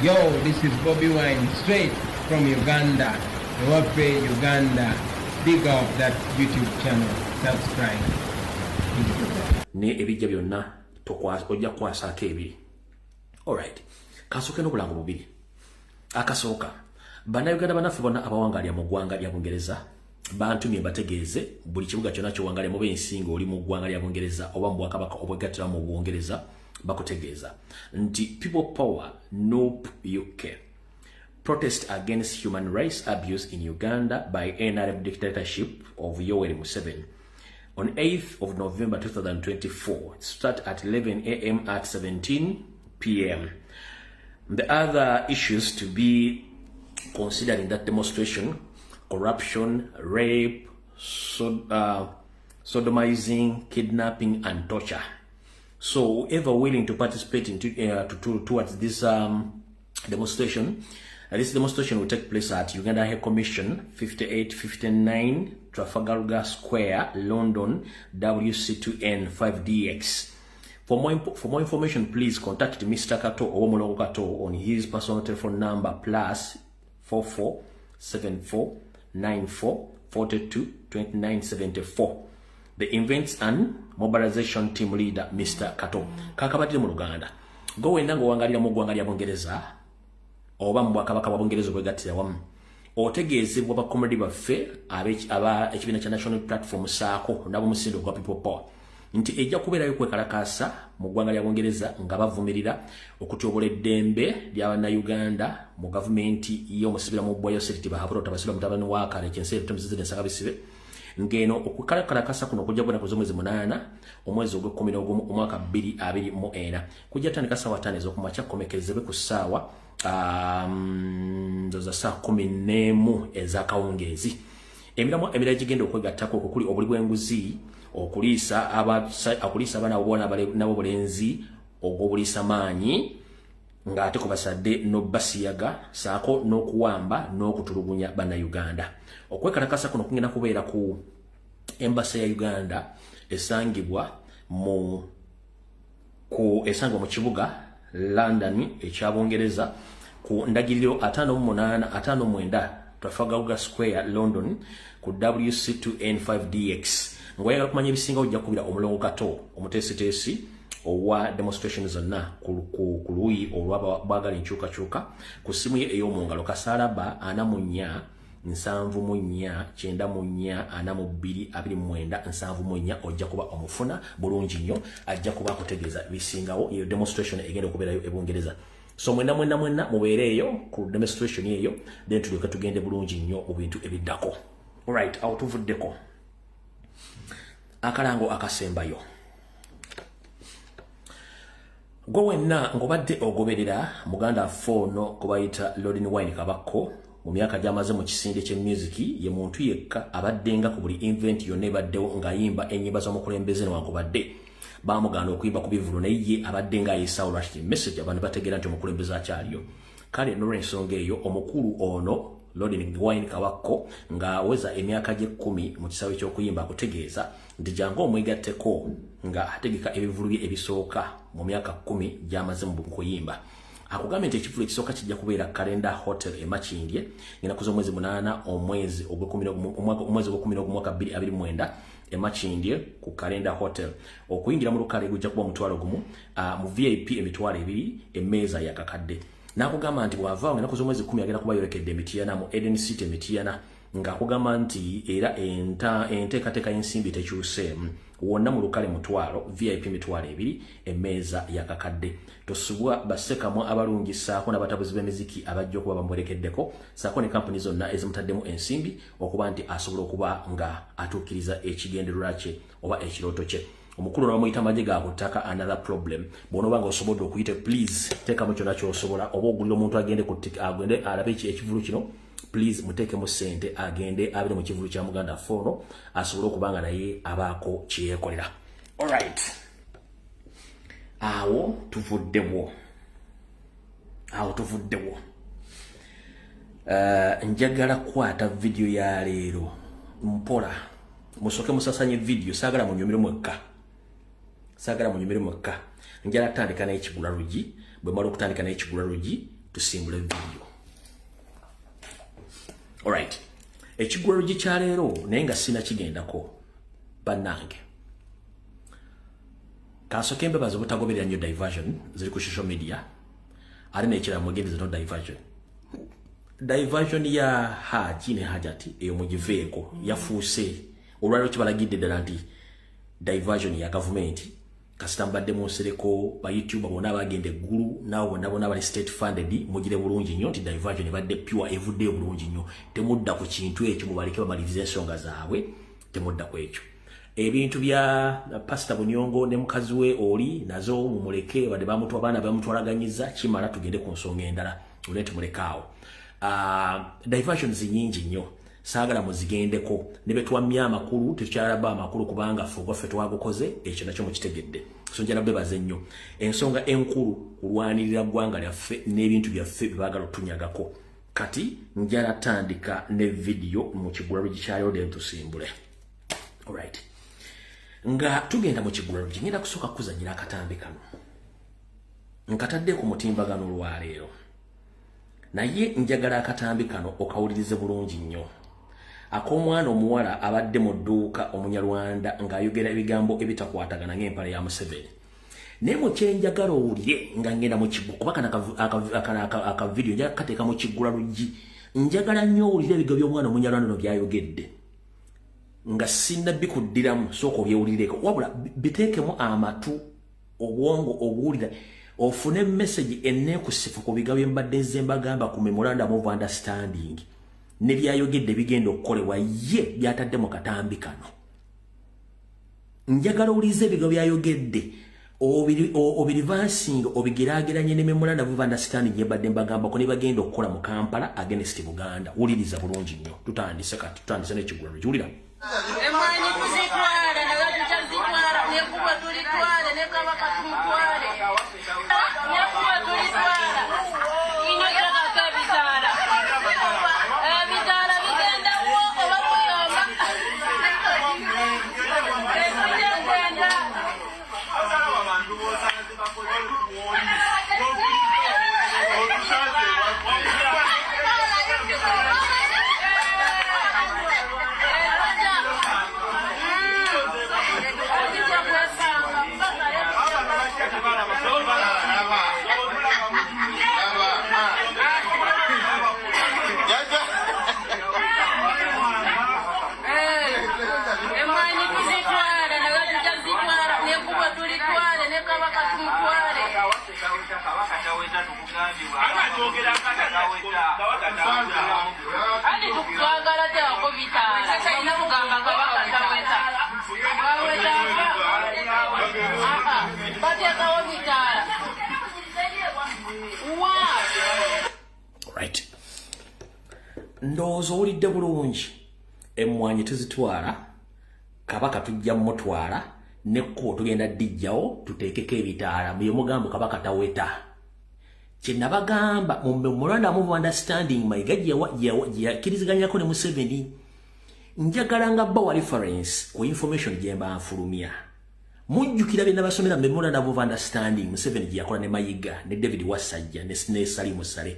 Yo, this is Bobby Wine straight from Uganda. Ewaffe, Uganda. Big up that YouTube channel. Subscribe. Ne ebijja byonna ojja kwasako ebiri. Alright. Kasooke n'obulango bubiri. Akasooka. Bannayuganda bannaffe bonna abawangalya mu ggwanga lya Bungereza bantumye mbategeeze buli kibuga kyonna ky'owangalya mu b'ensinga oli mu ggwanga lya Bungereza oba mu Bwakabaka obwegattira mu Bungereza bakutegeeza nti People Power Nope UK protest against human rights abuse in Uganda by NRM dictatorship of Yoweri Museveni on 8th of November 2024. It started at 11 a.m. at 17 p.m. The other issues to be considered in that demonstration: corruption, rape, sodomizing, kidnapping, and torture. So, whoever willing to participate towards this demonstration, this demonstration will take place at Uganda High Commission, 5859 Trafalgar Square, London, WC2N 5DX. For more information, please contact Mr. Kato or Omologo Kato on his personal telephone number +44 74 94 42 29 74. The Events and Mobilization Team Leader, Mr. Kato. Kakabadde mu Uganda. Go wenda ng'owangalira mu ggwanga lya Bungereza oba mu Bwakabaka bwa Bungereza obwegattira wamu. Otegeezebwa bakomedi baffe ekibiina kya National Platform saako n'ab'omusindo gwa People Power nti ejja kubeerayo kwekalakaasa mu ggwanga lya Bungereza nga bavumirira okutyoboola eddembe ly'Abannayuganda mu gavumenti y'omusibira mu bwa YOSERI bahabula tabasibira mutabani wa kale kyensere tutamuzizire nsaka bisibe ngeno okukalakaasa kuno kujja bwena kuzomwezi 8 omwezi ogw'Ekkumi n'ogumu omwaka 2024 kujja tandika ssaawa 5 ez'okumakya komekerezebwe ku ssaawa ndoza saa 11 ez'akawungeezi. Emiramu emirala gigenda okwegattako okuli obuli bw'enguzi okuliisa abaana nabo bulenzi ogw'obuliisa maanyi ng'ate ku basadde n'obbasiyaga saako n'okuwamba n'okutulugunya Bannayuganda. Okwekalakasa kuno kugenda kubeera ku Embassy ya Uganda esangibwa mu kibuga London ekya Bungereza ku ndagiriro 5859 Trafalgar Square, London ku WC2N 5DX. Ngoyagala kumanya ebisinga ojja kubira Omulongo Kato omuteesiteesi owa demonstration zonna ku luyi olw'abagala enkyukakyuka ku ssimu ye ey'omungalo kasaalaba 44 74 94 42 29 74 ojja kuba omufuna bulungi nnyo ajja kuba akutegeeza bisingawo iyo demonstration egenda okubeerayo e Bungereza. So mwena mubeereeyo ku demonstration eyo then tulyoke tugende bulungi nnyo mu bintu ebiddako. Alright, awo tuvuddeko akalango akasembayo. Gwe wenna ng'obadde ogoberera Muganda Fono kubayita Lodin Wine Kabakko mu myaka gy'amaze mu kisinde ky'emuziki ye muntu yekka abaddenga ku buli event yonna ebaddewo ng'ayimba ennyimba z'omukulembeze newankubadde baamuganda okuyimba ku bivulu naye ye abaddenga ayisawo lwaki message abantu bategeera nti omukulembeze akyaliyo. Kale n'olw'ensonga eyo omukulu ono Lodin Wine Kabakko ng'aweza emyaka gye 10 mu kisawe ky'okuyimba akutegeeza nti jangu omwegatteko nga ategeka ebivulu bye ebisooka mu myaka 10 gy'amaze mu kuyimba. Akugambye nti ekivulu ekisooka kijja kubeera Kalenda Hotel e Makindye ngena kuza omwezi 8 omwezi ogw'Ekkumi mwaka 2029 e Makindye ku Kalenda Hotel. Okuyingira mu lukale gujja kuba omutwalo gumu mu VIP emitwalo 2 emmeeza yakakadde. Nakugamba nti bw'avaawo ngena kuza omwezi 10 agenda kuba yolekedde Mityana mu Eden City Mityana ng'akugamba nti era enteekateeka y'ensimbi tekyuseemu wonna mu lukale mutwalo VIP mitwalo 2 emmeeza yakakadde. Tosubwa bassekamu abalungi saako n'abatabuzi b'emiziki abajja okuba bamwerekeddeko saako ne kampuni zonna ezimutaddemu ensimbi okuba nti asobola okuba nga atuukiriza ekigendererwa kye oba ekirooto kye. Omukulu n'amuyita amagye ga ku ttaka another problem. Bw'onooba nga osobodde okuyita please teekamu kyonna ky'osobola oba ogulira omuntu agende agende alabe ekivulu kino please muteekemu ssente agende abire mu kivulu kya Muganda Fono asobole okuba nga naye abaako kyeyeekolera. Alright, awo tuvuddewo. Njagala kukwata video ya leero mpola musoke musasanye video saagala munyumire mwekka njala tandika n'ekigula rugi bwe mala okutandika n'ekigula rugi tusimbule video. Alright. Ekigwero gikyaleero naye nga sina kigendako bannange. Kasoke mbebaza obutagoberera nnyo diversion ziri ku social media. Ali n'ekirala mugendeeze no diversion. Diversion ya Haji ne Hajati eyo mugiveeko yafuuse olwaliro kibalagidde ddala nti diversion ya government kasita mbadde munsereko ba YouTube bonna abagenda eggulu naawe bonna bali state funded mugire bulungi nnyo nti diversion ebadde pure evudde bulungi nnyo temudda ku kintu ekyo mubaleke bamalirize ensonga zaabwe temudda ku ekyo ebintu bya Pastor Bunyongo ne mukazi we oli nazo mumuleke bade bamutu abaana bamutwalaganyiza kimala tugende ku nsonga endala olete mulekaawo diversions nyingi nnyo saagala muzigendeko ne betwamya amakulu tukyalaba amakulu kubanga Ewaffe twagukoze ekyo nakyo mukitegedde so njala bebaze nnyo ensonga enkulu kulwanirira ggwanga lyaffe n'ebintu byaffe bibagala otunyagako kati njala tandika ne video mu kigulalo gikyaliwo de tusimbule. Alright. Nga tugenda mu kigulalo ngenda kusooka kuzanyira akatambi kano nkatadde ku mutimbagano olwaleero naye njagala akatambi kano okawulirize bulungi nnyo akomwana omuwala abadde mu dduuka omunyarwanda ng'ayogera ebigambo ebitakwatagana ng'empale ya Museveni naye mu kyenjagala owulire nga ngenda mu kigu kuba aka video njagala kateeka mu kiggula luggi njagala nnyo owulire ebigambo by'omwana omunyarwanda no byayogedde nga sinna bikuddiramu sooka obyewulireko wabula biteekemu amatu obwongo obuwulira ofune message enneekusifu ku bigambo mbadde nze mbagamba ku memorandum of understanding ne byayogedde bigenda okukolebwa ye byatadde mu katambi kano njagala ulize ebigambo byayogedde obirivansing obigerageranye ne memorandum of understanding yebadde mbagamba ko ne bagenda okukola mu Kampala against Buganda wuliriza bulungi nnyo tutandise n'ekigulalo julira Emanyi kuzitwala na watu chazitwala nekuwa tulitwala nekabaka tumutwale nekuwa tulitwala ino chaka kabitala bitala bigenda wo oba kuyomba ekujengenda Right. Ndowooza owulidde bulungi emmwanyi tuzitwala kabaka tujja mutwala nekkubo tugenda dijjawo tuteekeko ebitaala muye mugambo kabaka taweta kye nabagamba mu memorandum of understanding mayiga gyeyakiriziganyako ne Museveni njagala nga bawa reference ku information gye mbanfulumya mujjukira bye nabasomera memorandum of understanding Museveni gye yakola ne Mayiga ne David Wasajja ne Salimu Sale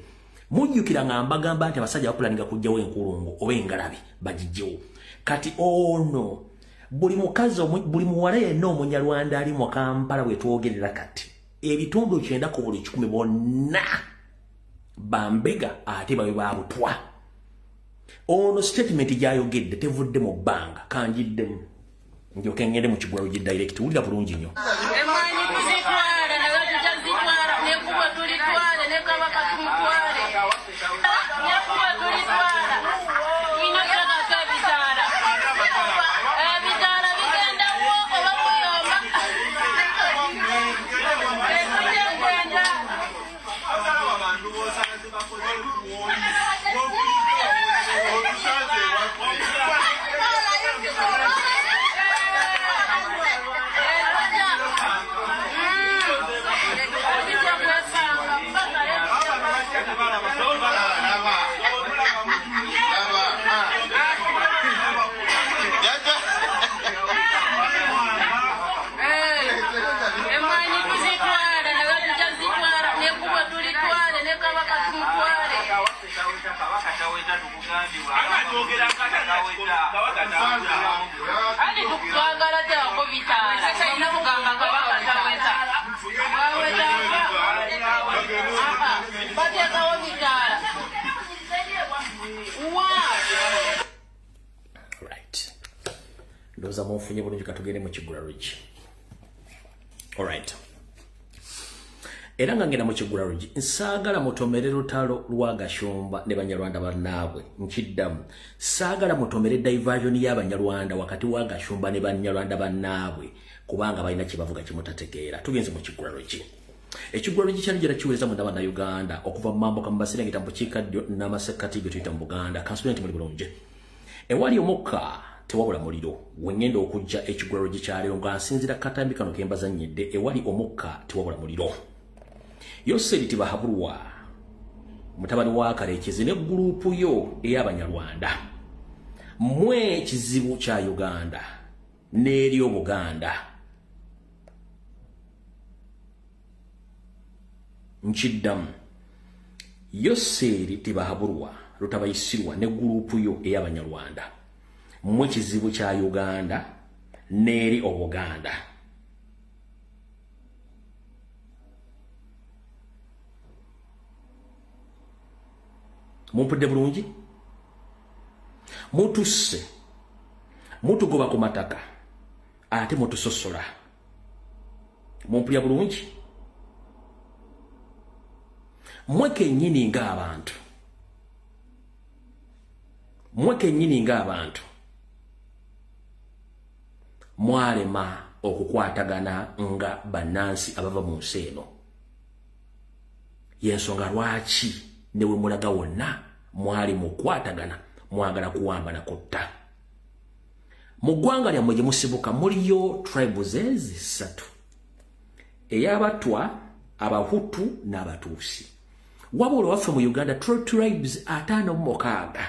mujjukira nga mbagamba nti abasajja bapulaninga kujjawo enkulungo oba engalabi bagijjewo kati ono buli mukazi buli muwala yenna omunyarwanda ali mu Kampala bwe twogerera kati ebitundu 9 ku buli 10 bonna bambega ate babe babutwa ono statement gyayogedde tevudde mu bbanga kanjiddemu njoke ngende mu kigwalo gi direct wulira bulungi nnyo emanyi kuzitwala na watu chazitwala nekuwa tulitwala nekabaka tumutwale nekuwa tulitwala ino chaka kabitala bitala bigenda wo oba kuyomba ekujengenda emanyi kuzitwala na watu chazitwala nekuwa tulitwale nekabaka tumutwale. Ani tukutwagala teako bitaala. Namugamba kabaka taweta. Waweta bateekawo bitaala. Right. Ndoza mufunye bulungi katugende mu Kigula Ridge. Alright. Era nga ngenda mu Kigula Ridge nsaagala mutomere lutalo lwa Gashumba ne Banyarwanda bannaabwe nkiddamu. Saagala mutomere diversion y'Abanyarwanda wakati wa Gashumba ne Banyarwanda bannaabwe kubanga balina kibavuga kimutategeera. Tugenze mu Kigula Ridge. Ekigula Ridge kyali gira kiweza mu ndaba na Uganda okuva mu mambo kambasire ngitambo kikaddyo n'amasekati ge tuyita mu Buganda. Kansulenti muli bulungi. Ewali omukka tewabula muliro wengenda okujja Ekigula Ridge kyaleero nga nsinzira katambi kano kembazannyidde ewali omukka tewabula muliro. Yoseri tibahabulwa mutabani wa Karekezi ne gurupu yo ey'Abanyarwanda mwe kizibu kya Uganda n'eri Obuganda nkiddamu. Yoseri tibahabulwa lutabayisirwa ne gurupu yo ey'Abanyarwanda mwe kizibu kya Uganda n'eri Obuganda. Mumpudde bulungi mutusse mutugoba ku mataka ate mutusosola. Mumpulya bulungi mweke nyini ng'abantu mwalema okukwatagana nga bannansi abava mu nsi eno. Yensonga lwaki newe mulaga wonna mwali mukwatagana mwagala kuwambana kotta. Mu ggwanga lyammwe gye musibuka muliyo tribes ezisatu ey'Abatwa, Abahutu n'Abatuusi. Wabula waffe mu Uganda tribes 56.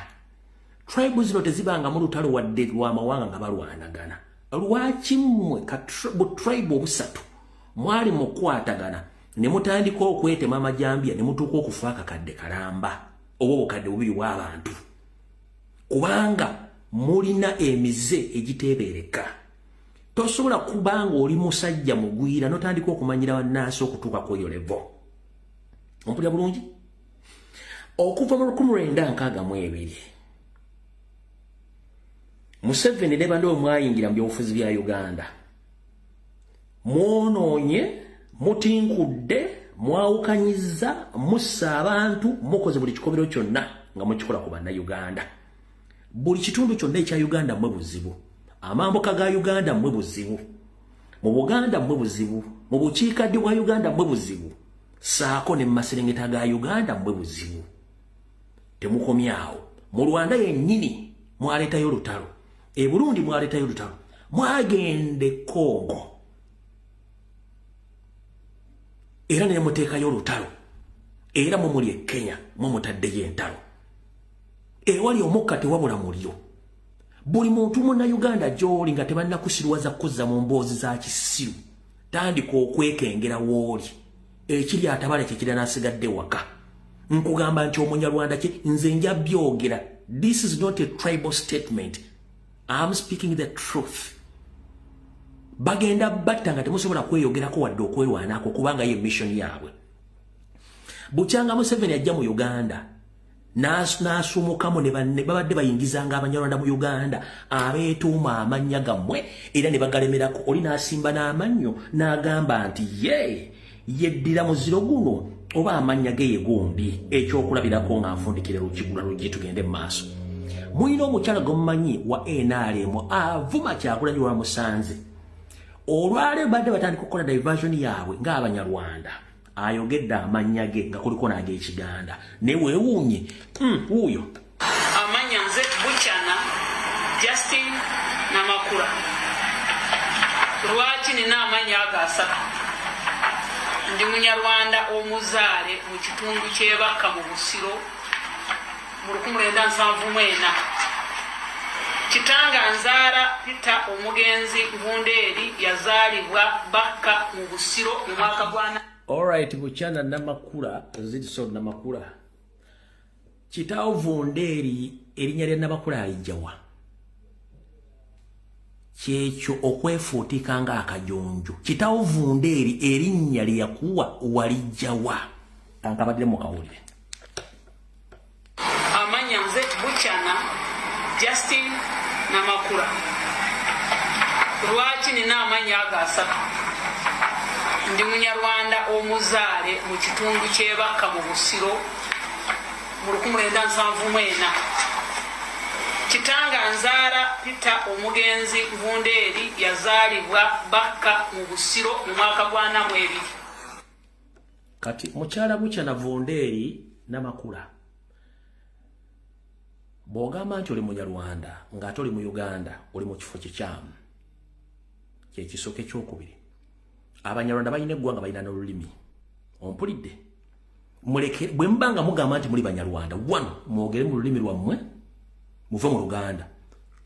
Tribes zino tezibanga mu lutalo wadde lw'amawanga nga balwanagana. Lwaki mmwe bu tribe obusatu mwali mukwatagana ne mutandika okwetema amajambya ne mutuuka okufa akakadde kalamba oba obukadde bubiri bw'abantu kubanga mulina emize egiteebereka. Tosobola kubanga oli musajja mugwira notandika okumanyira bannansi okutuuka ku eyo levo. Ompulya bulungi? Okuva mu 1962 Museveni ne bando mwayingira mu byobufuzi bya Uganda mwonoonye mutinkudde mwawukanyiza mussa abantu mukoze buli kikobero kyonna nga mukikola ku bannayuganda. Buli kitundu kyonna ekya Uganda mmwe buzibu. Amamboka ga Uganda mmwe buzibu. Mu Buganda mmwe buzibu. Mu bukiikadde bwa Uganda mmwe buzibu. Saako ne maserengeta ga Uganda mmwe buzibu. Temukomyawo. Mu Rwanda yennyini mwaleetayo olutalo. E Burundi mwaleetayo olutalo. Mwagende Kongo. Era ne muteekayo olutalo. Era mumuli e Kenya mumutaddeyo entalo. Ewali omukka tewabula muliro. Buli muntu muna Uganda gy'oli nga tebannakusirwaza kuzza mu mboozi za kisiru. Tandika okwekengera w'oli. Ekiri atabale kye kiri n'asigadde waka. Nkugamba nti Omunyarwanda kye nze nja byogera. This is not a tribal statement. I'm speaking the truth. Bagenda batta nga temusobola kweyogerako wadde okwerwanako kubanga ye mission yaabwe. Bukyanga Museveni ajja mu Uganda n'asumukamu ne babadde bayingizanga Abanyarwanda mu Uganda abeetuuma amannya gammwe era ne bagalemerako. Oli n'asimba n'amannyo n'agamba nti yeddira muziro guno oba amannya ge ye gundi ekyokulabirako nga nfundikire Kigula Ridge tugende mu maaso. Mulina omukyala gwomumanyi wa NRM avuma Kyagulanyi wa Musanze. Olwaleero badde batandika okukola diversion yaabwe ng'Abanyarwanda. Ayogedde amannya ge nga kuliko n'ag'Ekiganda. Ne weewuunye wuuyo. Amanya nze Buchana Justin Namakula. Lwaki nina amanya agasatu? Ndi Munyarwanda omuzaale mu kitundu ky'Ebakka mu Busiro mu 1974. Kitanga nzaala Peter Omugenzi Ngundeeri yazaalibwa Bakka mu Busiro mu mwaka gwa. Alright, Buchana Namakula, Zidso Namakula. Kitaawo Vonderi erinnya lya Nabakula alijjawa. Kyekyo okwefuutika nga akajonjo. Kitaawo Vonderi erinnya lye yakuwa walijjawa. Kankabadde mu kawulire. Amanya nze Buchana Justin Namakula. Lwaki nina amanya agasatu? Ndi Munyarwanda omuzaale mu kitundu ky'Ebakka mu Busiro mu 1974. Kitanga nzaala Peter omugenzi Vonderi yazaalibwa Bakka mu Busiro mu mwaka gwa 42. Kati mukyala Buchana Vonderi Namakula. Bw'ogamba nti oli Munyarwanda ng'ate oli mu Uganda oli mu kifo kikyamu. Kyekisooka ekyokubiri. Abanyarwanda balina eggwanga balina n'olulimi. Ompulidde? Muleke bwe mbanga mugamba nti muli Banyarwanda, 1 mwogere mu lulimi lwammwe, muve mu Luganda.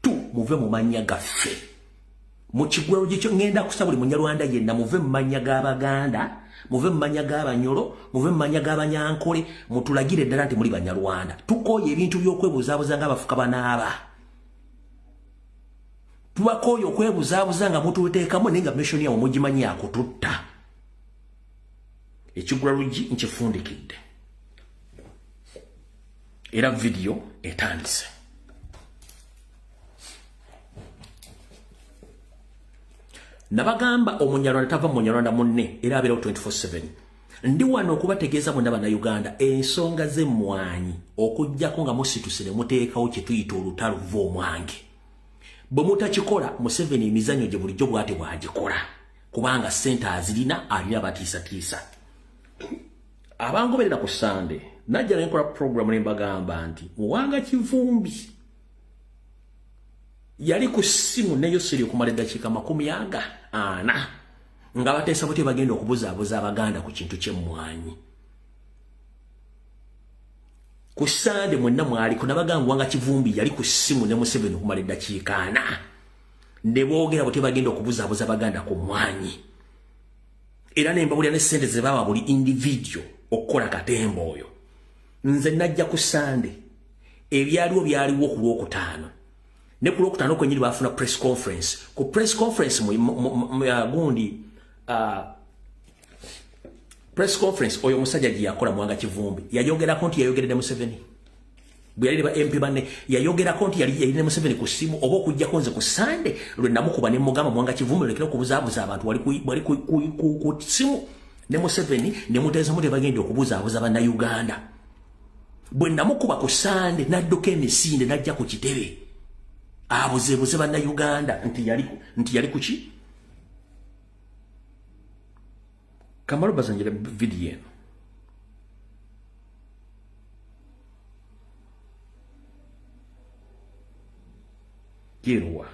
2 muve mu mannya gaffe. Mu kigwero gikyo ngenda kusaba buli Munyarwanda yenna muve mu mannya g'Abaganda, muve mu mannya g'Abanyolo, muve mu mannya g'Abanyankole, mutulagire ddala nti muli Banyarwanda. Tukooye ebintu by'okwebuzaabuza ng'abafuka banaaba. Tubakooye okwebuzaabuza nga mututeekamu naye nga mission yawe mugimanyi yakututta. Ekigulalugi nkifundikidde. Era video etandise. Nabagamba Omunyarwanda tava Munyarwanda munne era abeerawo 24/7. Ndi wano okubategeeza bonna Bannayuganda ensonga z'emmwanyi okuggyako nga musituse ne muteekawo kye tuyita olutalo luva omwange. Bwe mutakikola Museveni emizannyo gye bulijjo bw'ate bw'agikola kubanga ssente azirina alina batiisatiisa. Abangoberera ku Sande najja ne nkola program ne mbagamba nti Muwanga Kivumbi yali ku ssimu ne Yoseri okumala eddakiika 40 nga bateesa buti bagenda okubuzaabuza Abaganda ku kintu ky'emmwanyi. Ku Sande mwenna mwaliko nabagamba Muwanga Kivumbi yali ku ssimu ne Museveni okumala eddakiika 4 ne boogera buti bagenda okubuzaabuza Abaganda ku mmwanyi. Era ne mbawulira ne ssente ze bawa buli individual okukola katembo oyo. Nze najja ku Sande ebyaliwo byaliwo ku Lwokutaano. Ne ku Lwokutaano kwenyini bafuna press conference. Ku press conference press conference oyo musajja gye yakola Muwanga Kivumbi yayogerako nti yayogeredde Museveni. Bwe yali ba MP banne yayogerako nti yali ne Museveni ku ssimu oba okujjako nze ku Sande lwe namukuba ne mugamba Muwanga Kivumbi lekera okubuzaabuza abantu wali ku ssimu ne Museveni ne muteesa muti bagenda okubuzaabuza Bannayuganda. Bwe namukuba ku Sande n'adduka emisinde n'ajja ku kitebe abuzeebuze Bannayuganda nti yali ku ki? Kamalo bazanjira video eno. Kirwa.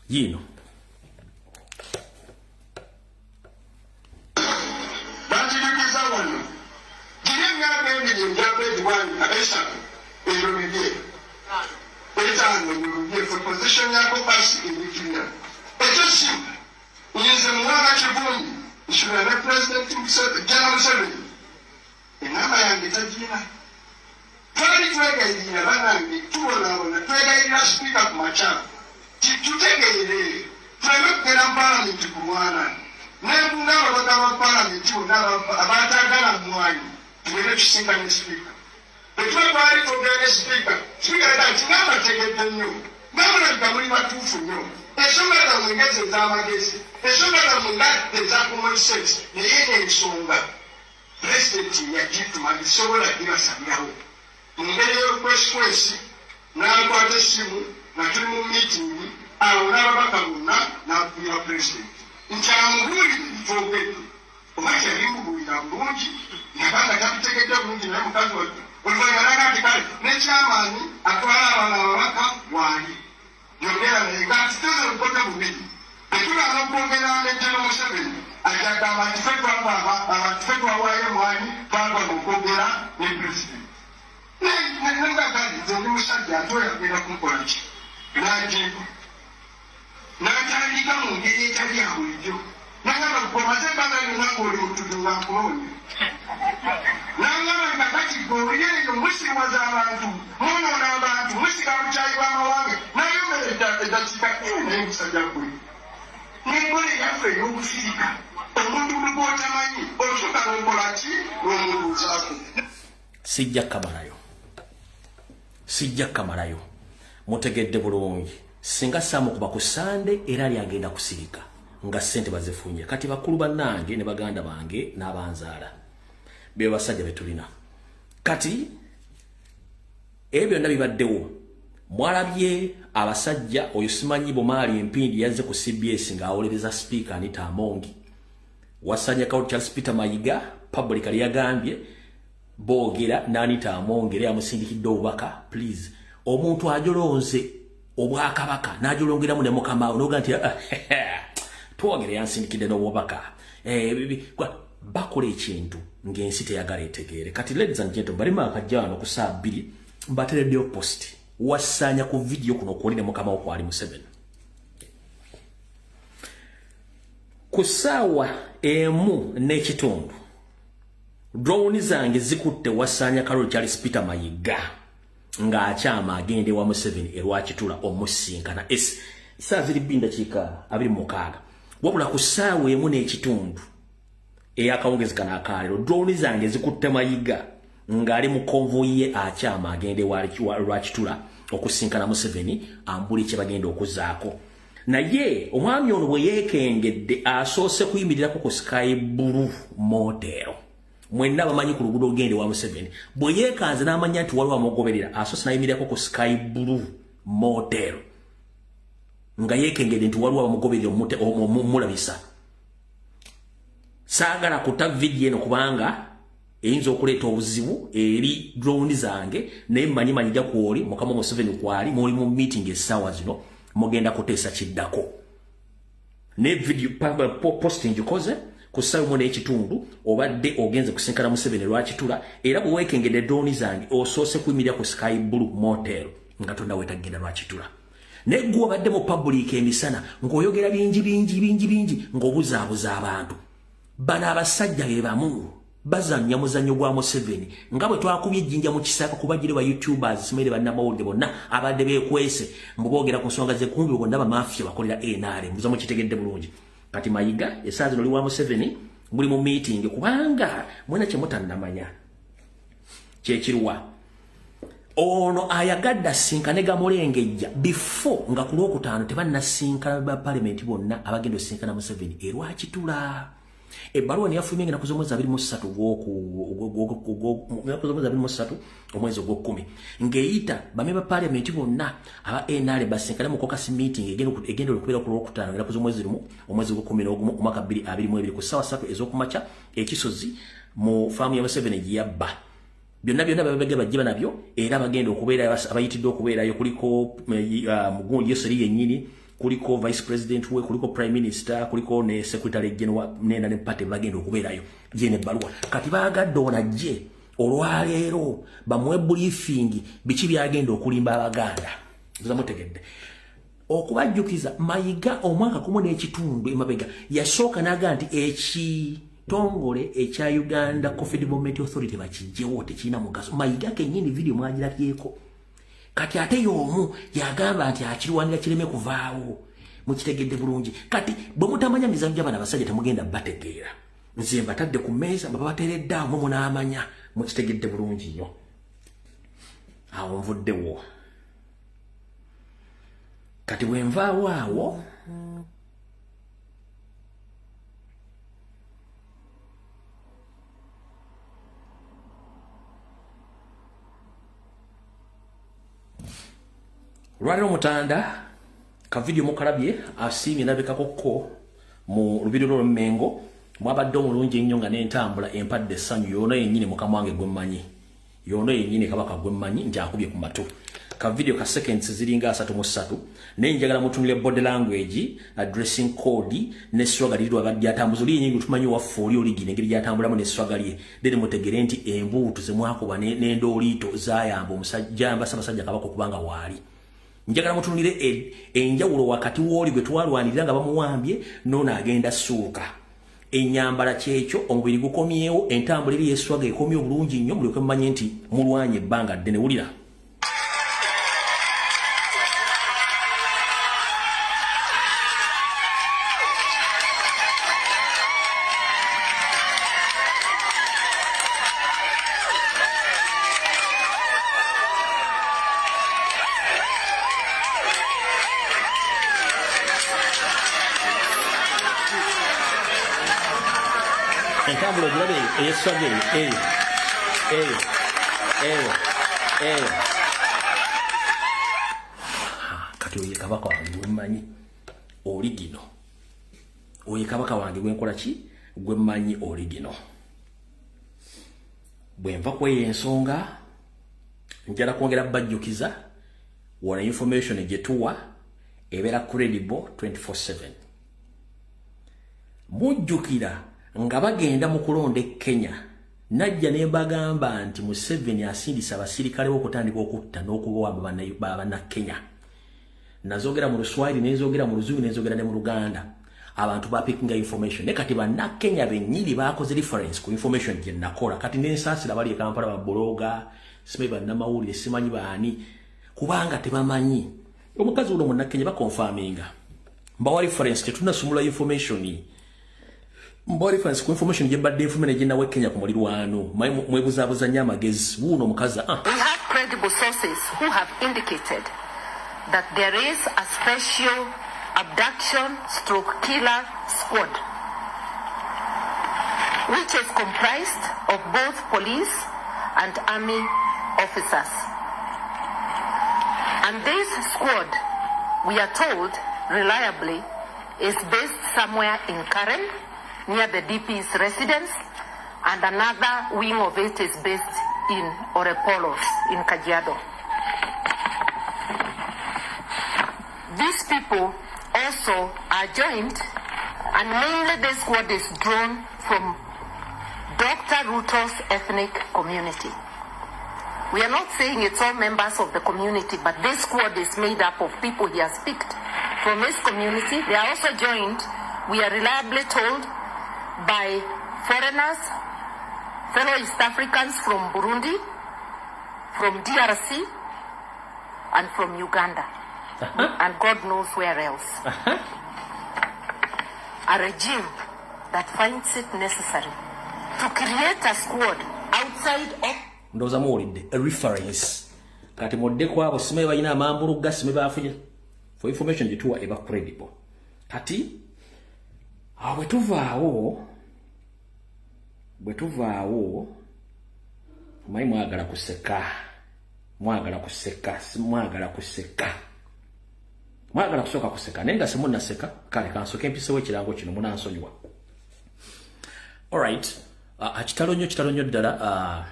Yino. Banjirikiza wano. Jirenga bende njabe diwani abesa. Endobeso. For position yako basi ilikia. Ejosi, unyeze Muwanga Kivumbi, ishura na President General Museveni. NAMAYANJA tajina. Twali twegairira banange tubonaabona twegairira speaker ku makyala. Tutegeere twebekera Parliament ku mwana. Nebunga ababaka ba Parliament bonna abatagala mmwanyi tubere tusinkanye speaker. Etwebali togere speaker. Speaker ati n'abategedde nnyo. N'abalabika muli batuufu nnyo. Ensonga zammwe ngeze ez'amagezi. Ensonga zammwe nga eza common sense. Naye n'ensonga President yagituma gisobola gibasabirawo. Mu ngeri y'okwesikwesi n'akwata essimu nga tuli mu miitingi awo n'ababaka bonna n'akuira President. Nti amubuulire twogedde. Oba yabimubuulira bulungi nabanga tabitegedde bulungi naye mukazi wattu. Oluvanyuma kati kale n'ekyamaanyi atwala abaana ababaka waali. Yogera naye nga tuteze olukote bubiri. Tetulaba okwogera ne General Museveni agamba nti ffe twawaayo emmwanyi twagwa okwogera ne President. Nengagadi nze ndi musajja ate oyagenda kumukola ki? N'ajeeko. N'atandika mu ngeri etali ya bulijjo. Komaze banga yunakoli mututunga kuloni. Nangama kakati goye yumusi waza abantu. Mono na abantu. Musi kamuchai wa mawange. Na yumele edachika ene musajja kuli. Ngekole yafe yokusirika. Omuntu ulikuwa manyi. Oshuka ngolachi omuntu zako. Sijja kamarayo. Mutegedde bulungi. Singa samu kuba ku Sande era lyagenda kusirika. Nga sente bazifunye. Kati bakulu bannange ne baganda bange n'abanzaala. Be basajja betulina. Kati ebyo nabibaddewo. Mwalabye abasajja oyo simanyi Bomaali Empindi yazze ku CBS nga awolereza speaker Anita Amongi. Wasanya Kauli Charles Peter Mayiga publicly yagambye boogera n'Anita Amongi ya musindikidde obubaka please. Omuntu ajolonze obwakabaka n'ajolongeramu ne mukama onoga nti twogere yansindikidde n'obubaka. Bakola ekintu ng'ensi teyagala etegeere. Kati ladies and gentlemen bali makajjano ku saa 2 mbatereddeyo post wasanya ku video kuno okwolire mukama okwali mu 7 ku ssaawa emu n'ekitundu drone zange zikutte wasanya Kauli Charles Peter Mayiga ng'akyama agende wa Museveni erwakitula omusinkana saa ziri binda kika 26 wabula ku ssaawa emu n'ekitundu eyakawungezi kana akalero drone zange zikutte Mayiga ng'ali mu konvoyi ye akyama agende lwakitula okusinkana Museveni ambuli kye bagenda okuzaako. Naye omwami ono bwe yeekengedde asoose kuyimirirako ku Sky Blue Motel. Mwenna bamanyi ku luguudo ogende wa Museveni. Bwe yeekanze n'amanya nti waliwo amugoberera asoose n'ayimirirako ku Sky Blue Motel. Nga yeekengedde nti waliwo amugoberera omulabisa. Saagala kuta video eno kubanga eyinza okuleeta obuzibu eri drone zange naye mmanyi Mayiga kwoli mukama Museveni kwali muli mu meeting essaawa zino mugenda kuteesa kiddako. Ne video posting gikoze ku ssaawa emu n'ekitundu obadde ogenze kusinkana Museveni lwakitula era bwe weekengedde drone zange osoose kuyimirira ku Sky Blue Motel nga tonda weetagenda lwakitula. Ne gwe obadde mu public emisana ng'oyogera bingi ng'obuzaabuza abantu. Bano abasajja be bamu bazanya muzanyo gwa Museveni nga bwe twakubye ejjinja mu kisaka kubagire ba YouTubers simere bannamawulire bonna abadde beekwese mubogera ku nsonga ze kumbi bonna bamafia bakolera NRM muza mu kitegedde bulungi. Kati Mayiga esaazi noli wa Museveni muli mu meeting kubanga mwena kye mutannamanya kyekirwa ono ayagadde asinkane Gamulengejja before nga ku Lwokutaano tebannasinkana ba parliament bonna abagenda osinkana Museveni erwakitula. Ebbaluwa niyafulumye ngena kuzomwezi 23 omwezi ogw'okumi ng'eyita bamemba parliament bonna aba NRM basinkane mu caucus meeting egenda okubeera ku Lwokutaano ngena kuzomwezi lumu omwezi ogw'okumi omwaka 2022 ku ssaawa 3 ez'okumakya ekisozi mu faamu ya Museveni gye yabba. Byonna babega bajjiba nabyo era bagenda okubeera abayitidde okubeerayo kuliko Mukunja YOSERI yennyini kuliko vice president we kuliko prime minister kuliko ne secretary general nenda ne party bagenda okubeerayo jene baluwa. Kati baagadde onajje olwaleero bamwe briefing biki byagenda okulimba abaganda zamutegedde okubajjukiza Mayiga omwaka kumu n'ekitundu emabega yasooka naga nti ekitongole ekya Uganda Coffee Development Authority bakijjewo tekirina mugaso. Mayiga kennyini video mwagirabyeko. Kati ate y'omu yagamba nti akirwanira kireme kuvaawo mukitegedde bulungi. Kati bwe mutamanya mizanyo gy'abaana abasajja temugenda bategeera. Nze mbatadde ku mmeeza baba bateredde awo munaamanya mukitegedde bulungi nnyo. Awo nvuddewo. Kati bwe nvaawo awo Lwaliro Mutanda ka video mukalabye asiimye nabekakokko mu lubiri lw'Emmengo mwabadde omulungi ennyo nga n'entambula empadde essanyu yoona yennyini mukama wange gwe mmanyi yoona yennyini kabaka gwe mmanyi nti akubye ku matu. Ka video ka seconds ziringa 33 nenjagala mutunule body language addressing code ne struggle lirwa badde atambuzo linyingi tumanyi waffe oli oligine ngeri gyatambulamu ne struggle ye dede mutegere nti embuutu zemwakuba n'endooliito zaayamba omusajja mbasabasajja kabaka okubanga waali. Njagala mutunulire enjawulo wakati w'oli gwe twalwanirira nga bamuwambye noona agenda ssuuka enyambala kyekyo omubiri gukomyewo entambula eri yeswaga ekomye obulungi nnyo mulyoke mumanye nti mulwanye ebbanga ddene wulira entambula ogulabe eyeswaga eyo kati oye kabaka wange wemmanyi oligino oye kabaka wange gwenkola ki gwemmanyi oligino bwenva kweyo ensonga njala kwongera bajjukiza wona information gyetuwa ebeera credible 24/7 mujjukira nga bagenda mu kulonda Kenya najja ne bagamba nti Museveni asindisa abasirikale okutandika okutta n'okubowa bana Kenya nazogera mu Luswahili nezogera mu Luzungu nezogera ne mu Luganda abantu bapikinga information ne kati bana Kenya benyiri bakoze reference ku information gye nakola kati nensasira bali e Kampala babologa simeba namawulire simanyi baani kubanga tebamanyi omukazi uno mu Kenya bakonfaminga mbawa reference tetunasumula information Mbori fans ku information jebadde information ejina Kenya ku mulirwano mwebuzabuza nya magezi wuno mukaza We have credible sources who have indicated that there is a special abduction stroke killer squad which is comprised of both police and army officers. And this squad, we are told reliably, is based somewhere in Karen, near the DP's residence, and another wing of it is based in Orepolos, in Kajiado. These people also are joined, and mainly this squad is drawn from Dr. Ruto's ethnic community. We are not saying it's all members of the community, but this squad is made up of people he has picked from his community. They are also joined, we are reliably told, by foreigners, fellow East Africans from Burundi, from DRC, and from Uganda, and God knows where else. A regime that finds it necessary to create a squad outside of ndoza muwulidde a reference kati modde kwabo simaye balina amambuluga simaye bafunye for information gyetuwa eba credible kati bwe tuvaawo mayi mwagala kuseka mwagala kusooka kuseka naye nga simunnaseka kale kansoke empisewo ekirango kino munansonyiwa alright kitalo nnyo ddala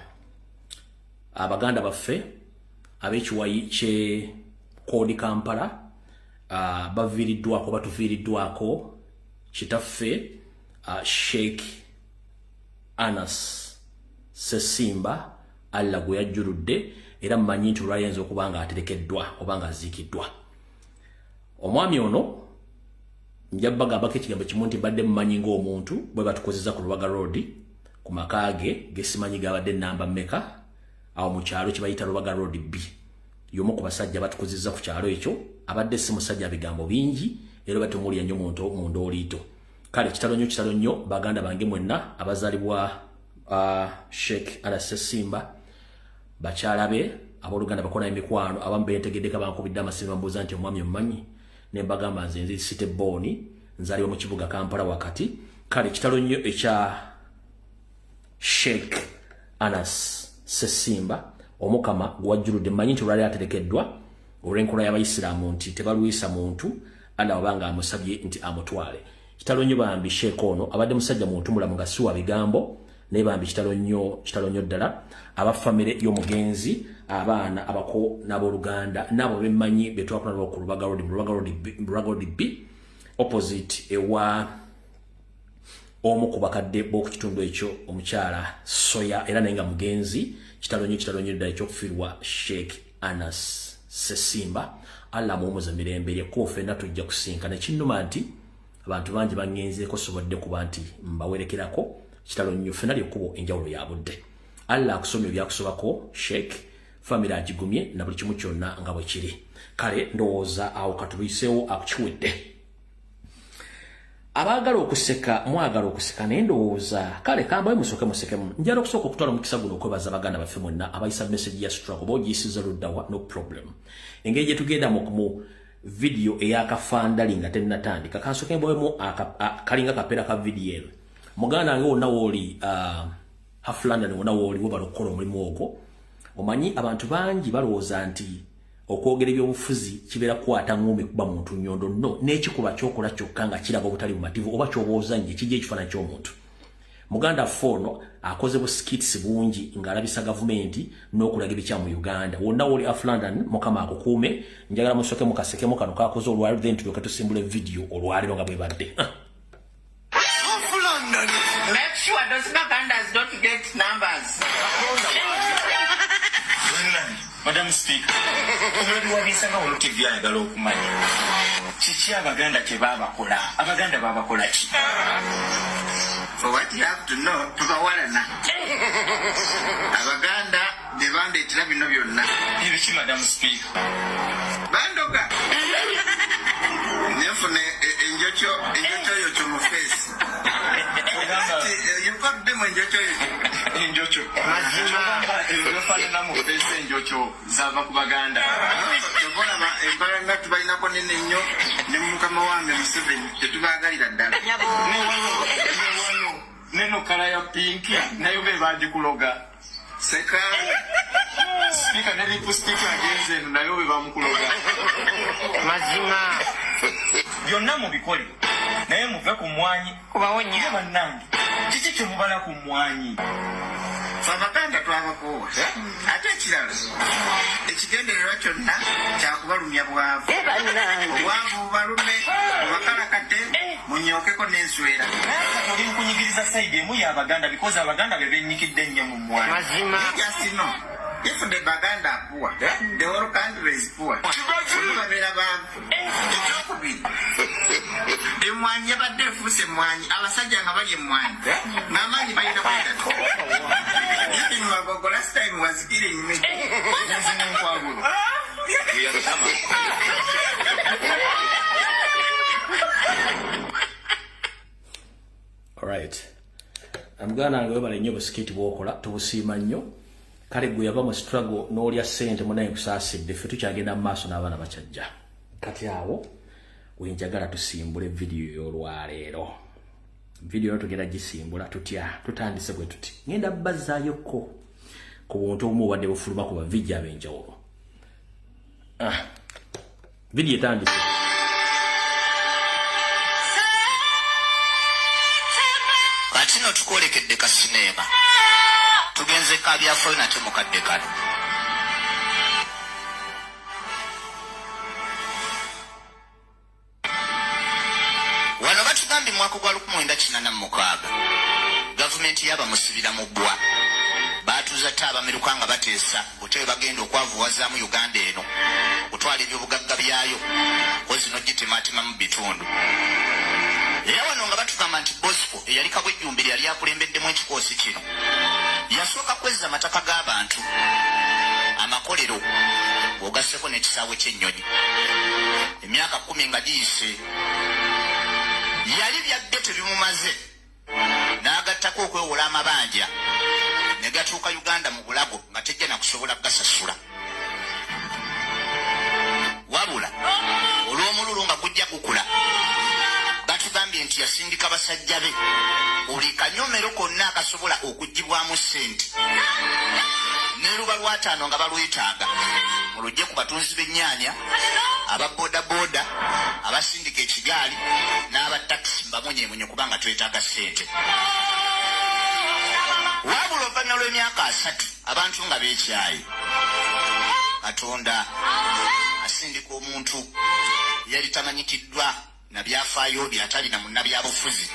abaganda baffe ab'ekiwayi kye Kodi Kampala batuviiriddwako kitaffe Sheikh Anas Sesimba alla gwe yajjuludde era mmanyi nti olwayinza okuba nga aterekeddwa oba nga aziikiddwa omwami ono njabagambako ekigambo kimu nti mbadde mmanyi ng'omuntu bwe batukozeza ku Lubaga Road ku maka gesimanyi gabadde namba mmeka awo mu kyalo kye bayita Lubaga Road B y'omu ku basajja batukozeza ku kyalo ekyo abadde si musajja bigambo bingi era batumulya nnyo mu ndooliito kale kitalo nnyo baganda bange mwenna abazaalibwa Sheikh Anas Sesimba bakyalabe abooluganda bakola emikwano abamu bentegeddeko bankubidde amasiro bambuuza nti omwami omumanyi ne mbagamba nze nzisite Boni nzaalibwa mu kibuga Kampala wakati kale kitalo nnyo ekya Sheikh Anas Sesimba omukama gwajjuludde mmanyi nti olwali aterekeddwa olw'enkola y'abayisiraamu nti tebalwisa muntu alla wabanga amusabye nti amutwale kitalo nnyo bambi Sheikh ono abadde musajja muntu mulamu nga siwa bigambo naye bambi kitalo nnyo ddala abafamire y'omugenzi abaana abako n'abooluganda nabo bemmanyi betwakunalwa ku Lubaga Road B opposite ewa omu ku bakadde b'okukitundu ekyo omukyala Soya era naye nga mugenzi kitalo nnyo ddala ekyokufiirwa Sheikh Anas Sesimba alla muwumuza mirembe lyekkuba ffenna tujja kusinkana ekinnuma nti abantu bangi bangenzeeko sobodde kuba nti mbawerekerako kitalo nnyo ffena lyekkubo enjawulo ya budde. Allah akusomye byakusobako Sheikh family agigumye na buli kimu kyonna nga bwe kiri. Kale ndowooza awo katubiseewo akukiwedde. Abagala okuseka mwagala okuseka naye ndowooza kale kambawe musooke musekemu. Njala okusooka okutwala omukisa guno okwebaza baganda baffe mwonna abayisa message ya struggle boogiyisiza luddawa no problem. Engeri gye tugenda mu video eyakafandali nga tennatandika kansooke mbawemu kalinga kapeera ka video eno. Muganda wange wonna wooli half London wonna wooli wobala okukola omulimu ogwo. Omanyi abantu bangi balowooza nti okwogera ebyobufuzi kibeera kukwata ngumi kuba muntu nyondo no n'ekikuba kyokola kyokka nga kiraga obutali bumativu oba kyobooza nnyo kijja ekifaananyi ky'omuntu. Muganda Fono akoze bu skits bungi ng'alabisa gavumenti n'okulaga ebikyamu mu Uganda. Wonna wooli half London mukama akukuume. Njagala musooke mukasekemu kano kaakoze olwaliro then tulyoke tusimbula video olwaliro nga bwe badde. Make sure those Ugandas don't get numbers. Madam Speaker, omulwadde wabisanga olutv ayagala okumanya kiki abaganda kye baabakola abaganda baabakola ki? For what you have to know, tubawalana. Abaganda bebandeetera bino byonna. Ebiki Madam Speaker? Bandoga. Nefune enjocho yocho mu face. You've got them enjocho. Enjocho. Ebifaanana mu face enjocho zava ku baganda. Tubona embalanga tubalinako nene nnyo ne mukama wange Museveni tetubagalira ddala. Neno kala ya pinki nayo be bagikuloga. Seka. Speaker ne lipstick agenze nayo be bamukuloga. Mazima. Byonna mubikole naye muve ku mwanyi Kubawonya. Bannange kiki kye mubala ku mwanyi? Abaganda twabakowa ate ekirala ekigendererwa kyonna kyakubalumya bwavu. Obwavu bubalume obakalakate munyookeko n'enswera. Oli mukunyigiriza sayidi emu y'abaganda because abaganda be bennyikidde ennyo mu mwanyi. Mazima. Just know, if the Baganda are poor, the whole country is poor. Babeera baavu. Ekyokubiri emwanyi yabadde efuuse emwanyi abasajja nga bali emwanyi n'amaanyi balina kwetatu. Eating Magogo last time was killing me. Alright. Amuganda nga webala nnyo busikiti bw'okola tubusiima nnyo. Kale gwe yava mu struggle n'olya ssente munaye kusaasidde ffe tukyagenda mu maaso n'abaana bakyajja. Kati awo wenjagala tusimbule video y'olwaleero. Video eno tugenda gisimbula tutya tutandise bwe tuti. Ngenda bazzaayoko ku buntu obumu obadde bufuluma ku bavijja ab'enjawulo. Video etandise. Kati no tukolekedde ka sinema. Tugenze ka byafaayo nate mukadde kano. Wano batugambye mwaka gwa 1986 gavumenti yabamusibira mu bbwa. Baatuza Abamiruka nga bateesa butebe bagenda okwavuwazaamu Uganda eno okutwala ebyobugagga byayo kozi n'ogitemaatema mu bitundu. Era wano nga batugamba nti Bosco eyali Kabwejjumbiri yali akulembeddemu ekikoosi kino yasooka kwezza amataka g'abantu amakolero ogasseko n'ekisaawe ky'ennyonyi. Emyaka 10 nga giyise yali byadde tebimumaze n'agattako okwewola amabanja ne gatuuka Uganda mu bulago nga tejja na kusobola gasasula. Wabula olw'omululu nga gujja gukula batugambye nti yasindika basajja be buli kanyomero konna akasobola okuggibwamu ssente ne luba lwataano nga balwetaaga olugye ku batunzi b'ennyaanya ababoodaboda abasindika ekigaali n'abatakisi mbamunyeemunye kubanga twetaaga ssente. Wabula oluvannyuma lw'emyaka 3 abantu nga beekyaye Katonda asindika omuntu yali tamanyikiddwa na byafaayo byatalina mu nabyabufuzi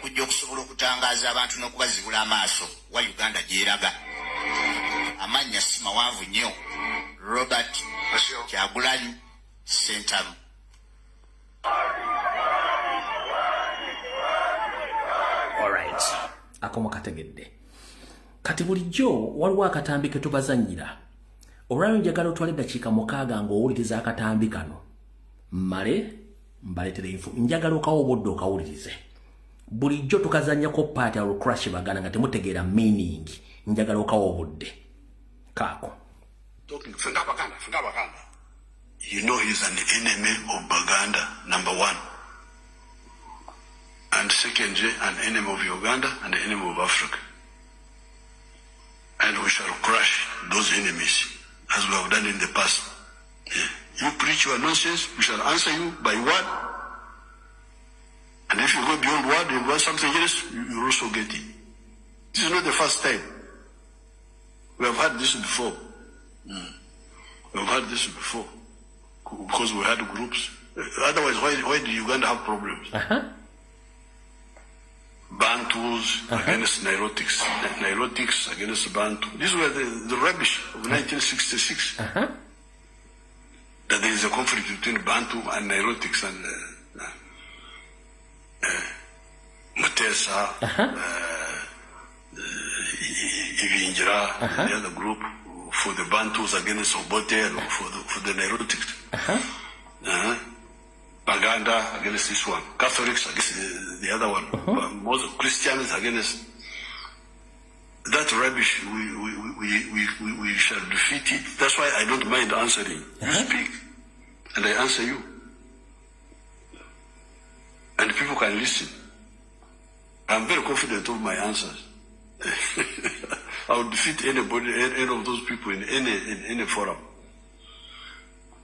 kujja okusobola okutangaaza abantu n'okubazibula amaaso wa Uganda gyeraga. Amannya si mawanvu nnyo. Robert Kyagulanyi Sentamu. Alright. Akomo kategedde. Kati bulijjo waliwo akatambi ke tubazannyira. Olwaliro njagala otwale eddakiika 6 ng'owuliriza akatambi kano. Mbaletere info. Njagala okawobodde okawulirize. Bulijjo tukazannyako paati ya crash bagana nga temutegeera meaning. Njagala okawobodde. Kaako. Talking Baganda. You know he's an enemy of Baganda, number 1. And secondly, an enemy of Uganda and an enemy of Africa. And we shall crush those enemies as we have done in the past. Yeah. You preach your nonsense, we shall answer you by word. And if you go beyond word and want something else, you also get it. This is not the first time. We have had this before. We have had this before. Because we had groups. Otherwise, why did Uganda have problems? Bantus against Nilotics. Nilotics against Bantu. These were the rubbish of 1966. That there is a conflict between Bantu and Nilotics and Matesa, Ivinjira, the other group for the Bantus against Obote for the Nilotics. Baganda against this one, Catholics against the other one, most Christians against that rubbish. We shall defeat it. That's why I don't mind answering. You speak, and I answer you, and people can listen. I'm very confident of my answers. I will defeat anybody, any of those people in any forum.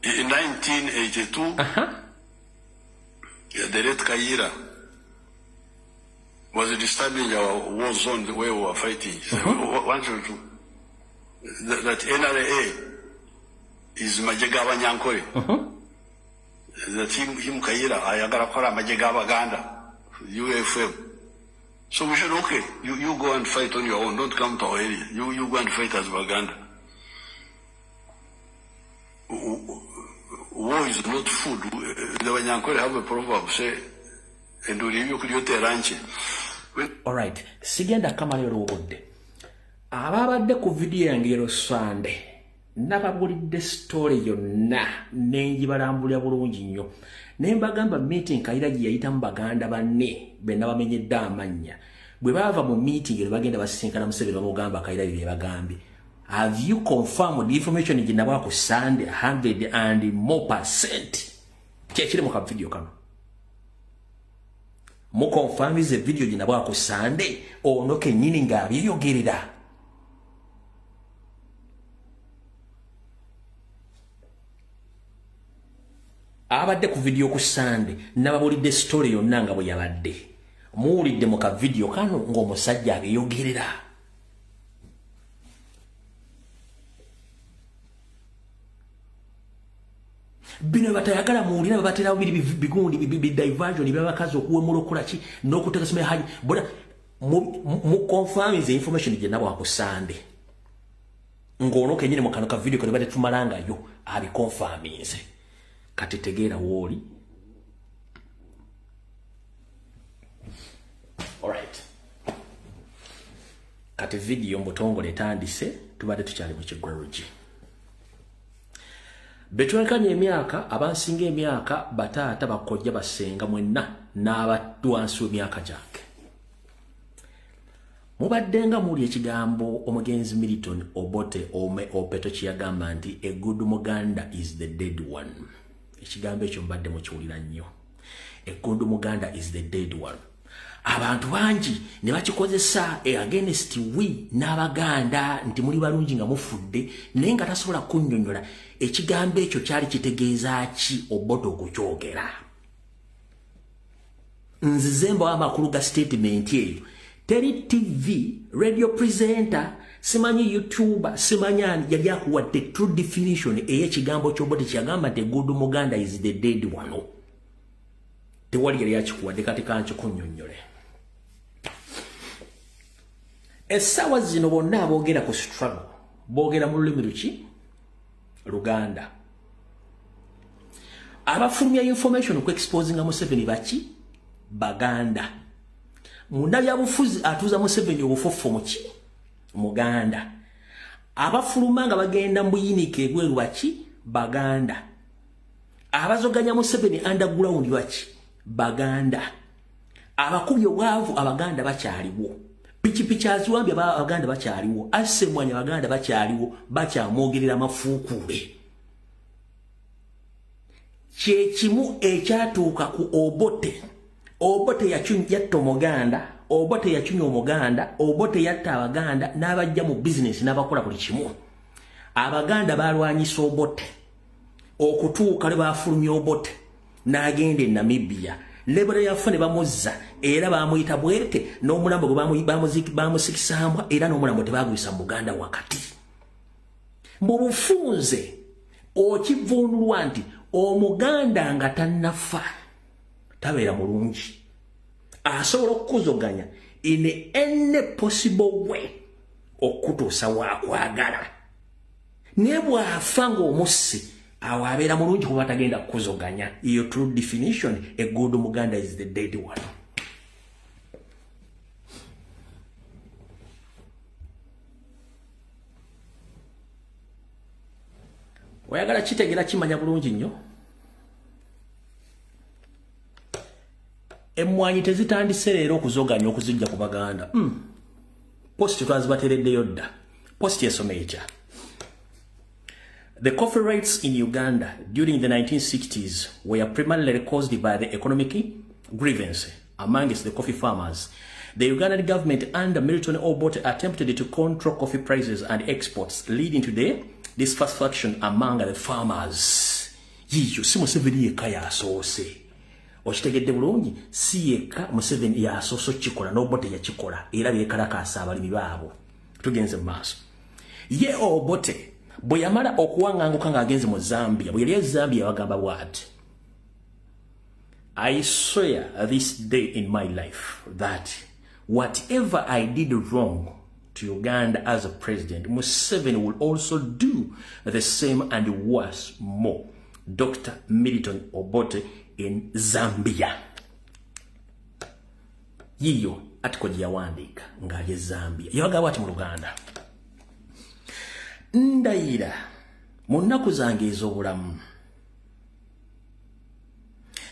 In 1982. The Red Kaira was disturbing our war zone where we were fighting. That NRA is Majagawa Nyankore. That him Kaira, Ayagara Kora Majagawa Ganda, UFM. So we said, okay, you go and fight on your own, don't come to our area. You go and fight as Baganda. War is not food. The Wanyankore have a proverb say, and do you create a ranch? Alright, sigenda kama lero obodde. Ababadde ku video yange ero Sunday. Nababulidde story yonna nenjibalambulira bulungi nnyo. Ne mbagamba meeting Kaira gye yayita mu Baganda banne benna bamenyedde amannya. Bwe bava mu meeting ero bagenda basisinkana Museveni bamugamba Kaira bye bagambye. Have you confirmed the information in Jinabako Sunday 100 and more %? Chekire mu video kano. Mu confirm is the video Jinabako Sunday or no kenyini nga byogerera. Abadde ku video ku Sunday nababulidde story yonna nga bwe yabadde. Muwulidde mu video kano ng'omusajja abyogerera. Bino batayagala muulira babatera bigundi diversion byabakazi okuwemula okulaki n'okutegesema haji boda mu confirm the information gye nabo akusande ngono kenyine mu kano ka video ko bade tumalanga yo abi confirminze kati tegeera woli. Alright, kati video mbotongole tandise tubade tukyali mu kigweruji. Betwekanye emyaka abansinga emyaka bataata bakojja basenga mwenna n'abatwansi emyaka gyange. Mubaddenga muli ekigambo omugenzi Milton Obote Opeto kyagamba nti a good Muganda is the dead one. Ekigambo ekyo mbadde mukiwulira nnyo. A good Muganda is the dead one. Abantu bangi ne bakikozesa against we n'Abaganda nti muli balungi nga mufudde naye nga tasobola kunnyonnyola ekigambo ekyo kyali kitegeeza ki Obote okukyogera. Nzizemba w'amakulu ga statement eyo teri TV radio presenter simanyi YouTuber simanyani yali akuwadde true definition ey'ekigambo ky'Obote kyagamba nti good Muganda is the dead one. Tewali yali akikuwadde kati kankikunnyonnyole. Esawa zino bonna aboogera ku struggle boogera mu lulimi luki Luganda. Abafulumya information ku exposing Museveni baki Baganda. Munnabyabufuzi atuuza Museveni obufofo muki Muganda. Abafuluma nga bagenda mbuyinike ebweru baki Baganda. Abazoganya Museveni underground baki Baganda. Abakubi obwavu Abaganda bakyaliwo. Pichipichi aziwambye Abaganda bakyaliwo. Asemwanya Abaganda bakyaliwo. Bakyamwogerera mafuukule. Kyekimu ekyatuuka ku Obote. Obote yatta Omuganda. Obote yachunya Omuganda. Obote yatta Abaganda n'abajja mu business n'abakola buli kimu. Abaganda balwanyisa Obote. Okutuuka le bafulumya Obote n'agenda e Namibia. Lebera yafune bamuzza era bamuyita bwete n'omulambo bamusikisambwa era n'omulambo tebagwisa mu Buganda wakati. Mu bufunze okivunulwa nti Omuganda nga tannafa tabeera mulungi. Asobola okukuzoganya in any possible way okutuusa waakwagala. Ne bw'afa ng'omussi awo abeera mulungi kuba tagenda kukuzoganya. Your true definition, a good Muganda is the dead one. Oyagala kitegera kimanya bulungi nnyo. Emmwanyi tezitandise leero okuzoganya okuzijja ku Baganda. Post twazibatereddeyo dda. Post yesome ekya. The coffee rates in Uganda during the 1960s were primarily caused by the economic grievance amongst the coffee farmers. The Ugandan government under Milton Obote attempted to control coffee prices and exports, leading to the dissatisfaction among the farmers. Yiyo si Museveni yekka yasoose. Okitegedde bulungi si yekka Museveni yasoose kikola n'Obote yakikola era beekalakaasa abalimi baabo. Tugenze mu maaso. Ye Obote bwe yamala okuwanganguka ng'agenze mu Zambia, bwe yali Zambia bagamba bw'ati. I swear this day in my life that whatever I did wrong to Uganda as a president, Museveni will also do the same and worse more. Dr. Milton Obote in Zambia. Yiyo atiko yawandiika ng'ali Zambia. Yabagamba ati mu Luganda. Ndayira mu nnaku zange ez'obulamu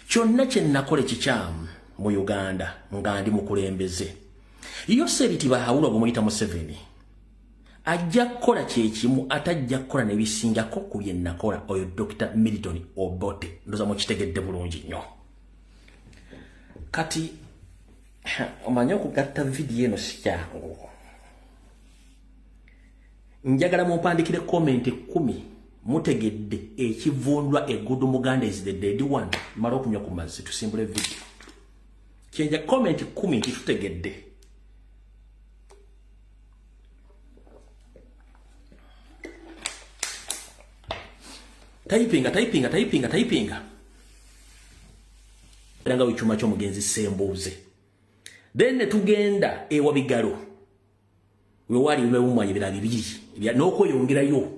kyonna kye nakola ekikyamu mu Uganda nga ndi mukulembeze. Yoseri tibahawulwa bw'omuyita Museveni ajja kukola kyekimu atajja kukola ne bisingako ku bye nakola oyo Dr. Milton Obote. Ndoza mukitegedde bulungi nnyo. Kati omanye okugatta vidiyo eno si kyangu. Njagala mumpandikire comment 10 mutegedde ekivundwa a good Muganda is the dead one. Mara okunywa ku mazzi tusimbule video. Kyenja comment 10 tutegedde. Typinga. Eranga wichuma kyo mugenzi sembuze. Then tugenda ewa bigalo. We wali umewumwa yibira bibiri. N'okweyongerayo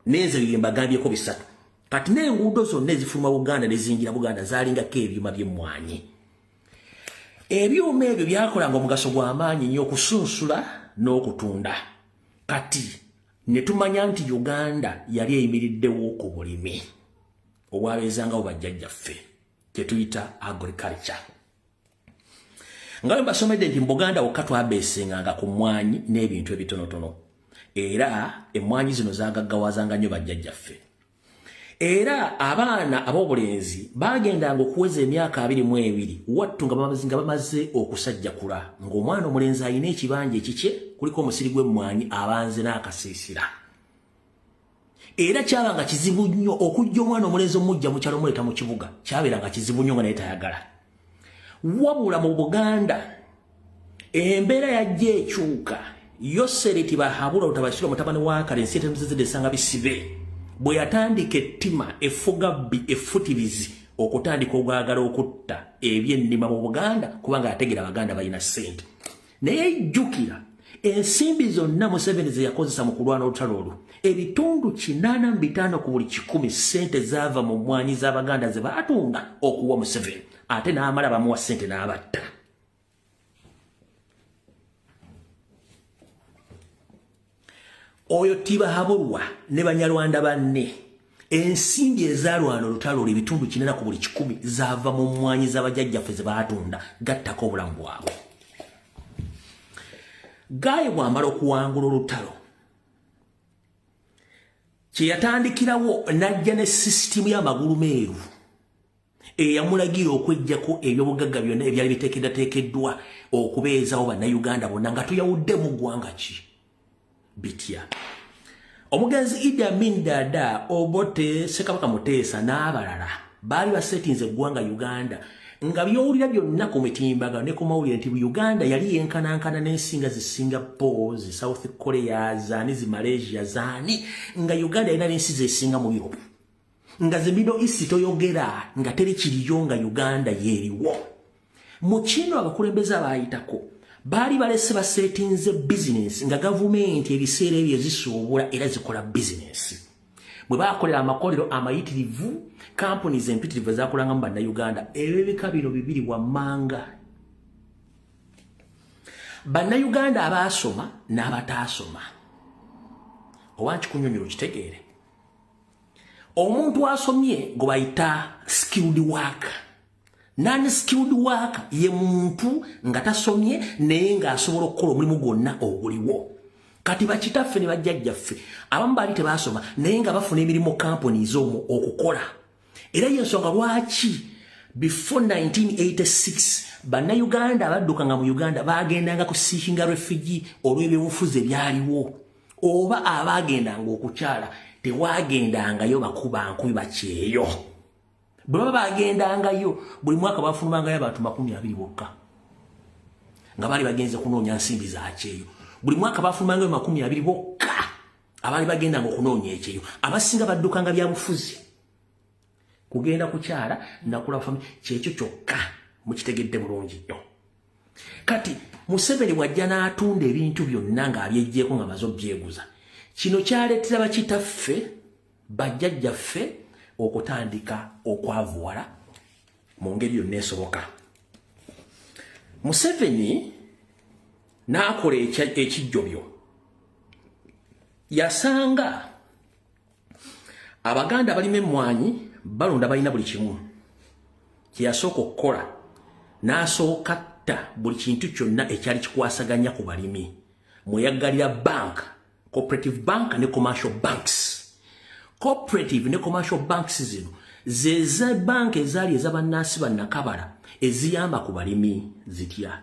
neze byembagambyeko bisatu. Kati n'enguudo zonna ezifuluma Buganda nezingira Buganda zalingako ebyuma by'emmwanyi. Ebyuma ebyo byakolanga omugaso gw'amaanyi nnyo okusunsula n'okutunda. Kati ne tumanya nti Uganda yali eyimiriddewo ku bulimi obwabeezangawo bajjajjaffe kye tuyita agriculture. Nga basomedde nti Buganda wokka twabeesenganga ku mmwanyi n'ebintu ebitonotono. Era emmwanyi zino zaagaggawazanga nnyo bajjajjaffe. Era abaana ab'obulenzi bagendanga okuweza emyaka 22 wattu nga bamaze okusajjakula ng'omwana omulenzi alina ekibanja ekikye kuliko omusiri gw'emmwanyi abanze n'akasiisira. Era kyabanga kizibu nnyo okujja omwana omulenzi omujja mu kyalo muleeta mu kibuga kyabeeranga kizibu nnyo nga naye tayagala. Wabula mu Buganda embeera yajja ekyuka. Yoseri tibahabula utabashira mutabani wa karensi etemuzizide sanga bisibe. Bwe yatandika ettima effugabbi effutirizi okutandika ogwagala okutta ebyennima mu Buganda kubanga yategeera Abaganda balina ssente. Naye jjukira ensimbi zonna Museveni ze yakozesa mu kulwana olutalo olwo ebitundu 85 ku buli 100 ssente zaava mu mmwanyi z'Abaganda ze baatunda okuwa Museveni ate n'amala bamuwa ssente n'abatta. oyo Tibahaburwa ne Banyarwanda banne ensimbi ezalwana olutalo ebitundu 4 ku buli 10 zaava mu mmwanyi z'abajjajjaffe ze baatunda gattako obulamu bwabwe. Gaye bw'amala okuwangula olutalo kye yatandikirawo n'ajja ne sisitimu y'amagulu meeru eyamulagira okweggyako ebyobugagga byonna ebyali biteekeddwateekeddwa okubeezawo bannayuganda bonna nga tuyawudde mu ggwanga ki bitya. Omugenzi Idi Amin Dada, Obote, Ssekabaka Muteesa n'abalala baali basetinze eggwanga Uganda nga byowulira byonna ku mitimbagano ne ku mawulire nti Uganda yali yenkanankana n'ensinga zi Singapore, zi South Korea, zaani zi Malaysia, zaani nga Uganda yalina n'ensi zesinga mu Europe. Nga zi Middle East toyogera nga teri kiriyo nga Uganda yeeriwo. Mu kino abakulembeze abaayitako baali balese basetinze business nga gavumenti ebiseera ebyo zisuubula era zikola business. Bwe baakolera amakolero amayitirivu companies empitirivu ezaakolangamu bannayuganda ebibika bino bibiri wammanga. Bannayuganda abaasoma n'abataasoma. Owanki kunyonyola kitegeere. Omuntu asomye gwe bayita skilled worker. Non-skilled worker ye muntu nga tasomye naye ng'asobola okukola omulimu gwonna oguliwo. Kati bakitaffe ne bajjajjaffe abamu baali tebaasoma naye nga bafuna emirimu companies omwo okukola. Era y'ensonga lwaki before 1986 bannayuganda abaddukanga mu Uganda baagendanga ku seekinga refugee olw'ebyobufuzi ebyaliwo oba abaagendanga okukyala tewaagendangayo bakuba nkubi bakyeyo. Bwe baba baagendangayo buli mwaka bafulumangayo abantu 20 bokka nga baali bagenze kunoonya nsimbi za kyeyo. Buli mwaka bafulumangayo 20 bokka abaali bagendanga okunoonya ekyeyo. Abasinga baddukanga bya bufuzi. Kugenda kukyala nakula family kyekyo kyokka mukitegedde bulungi nnyo. Kati Museveni bw'ajja n'atunda ebintu byonna ng'abyeggyeko nga amaze obyeguza. Kino kyaleetera bakitaffe bajjajjaffe okutandika okwavuwala mu ngeri yonna esoboka. Museveni n'akola ekijjobyo. Yasanga Abaganda balima emmwanyi balonda balina buli kimu. Kye yasooka okukola n'asooka atta buli kintu kyonna ekyali kikwasaganya ku balimi. Mweyaggalira bank, cooperative bank ne commercial banks. Cooperative ne commercial banks zino zeze bank ezaali ez'abannansi bannakabala eziyamba ku balimi zitya.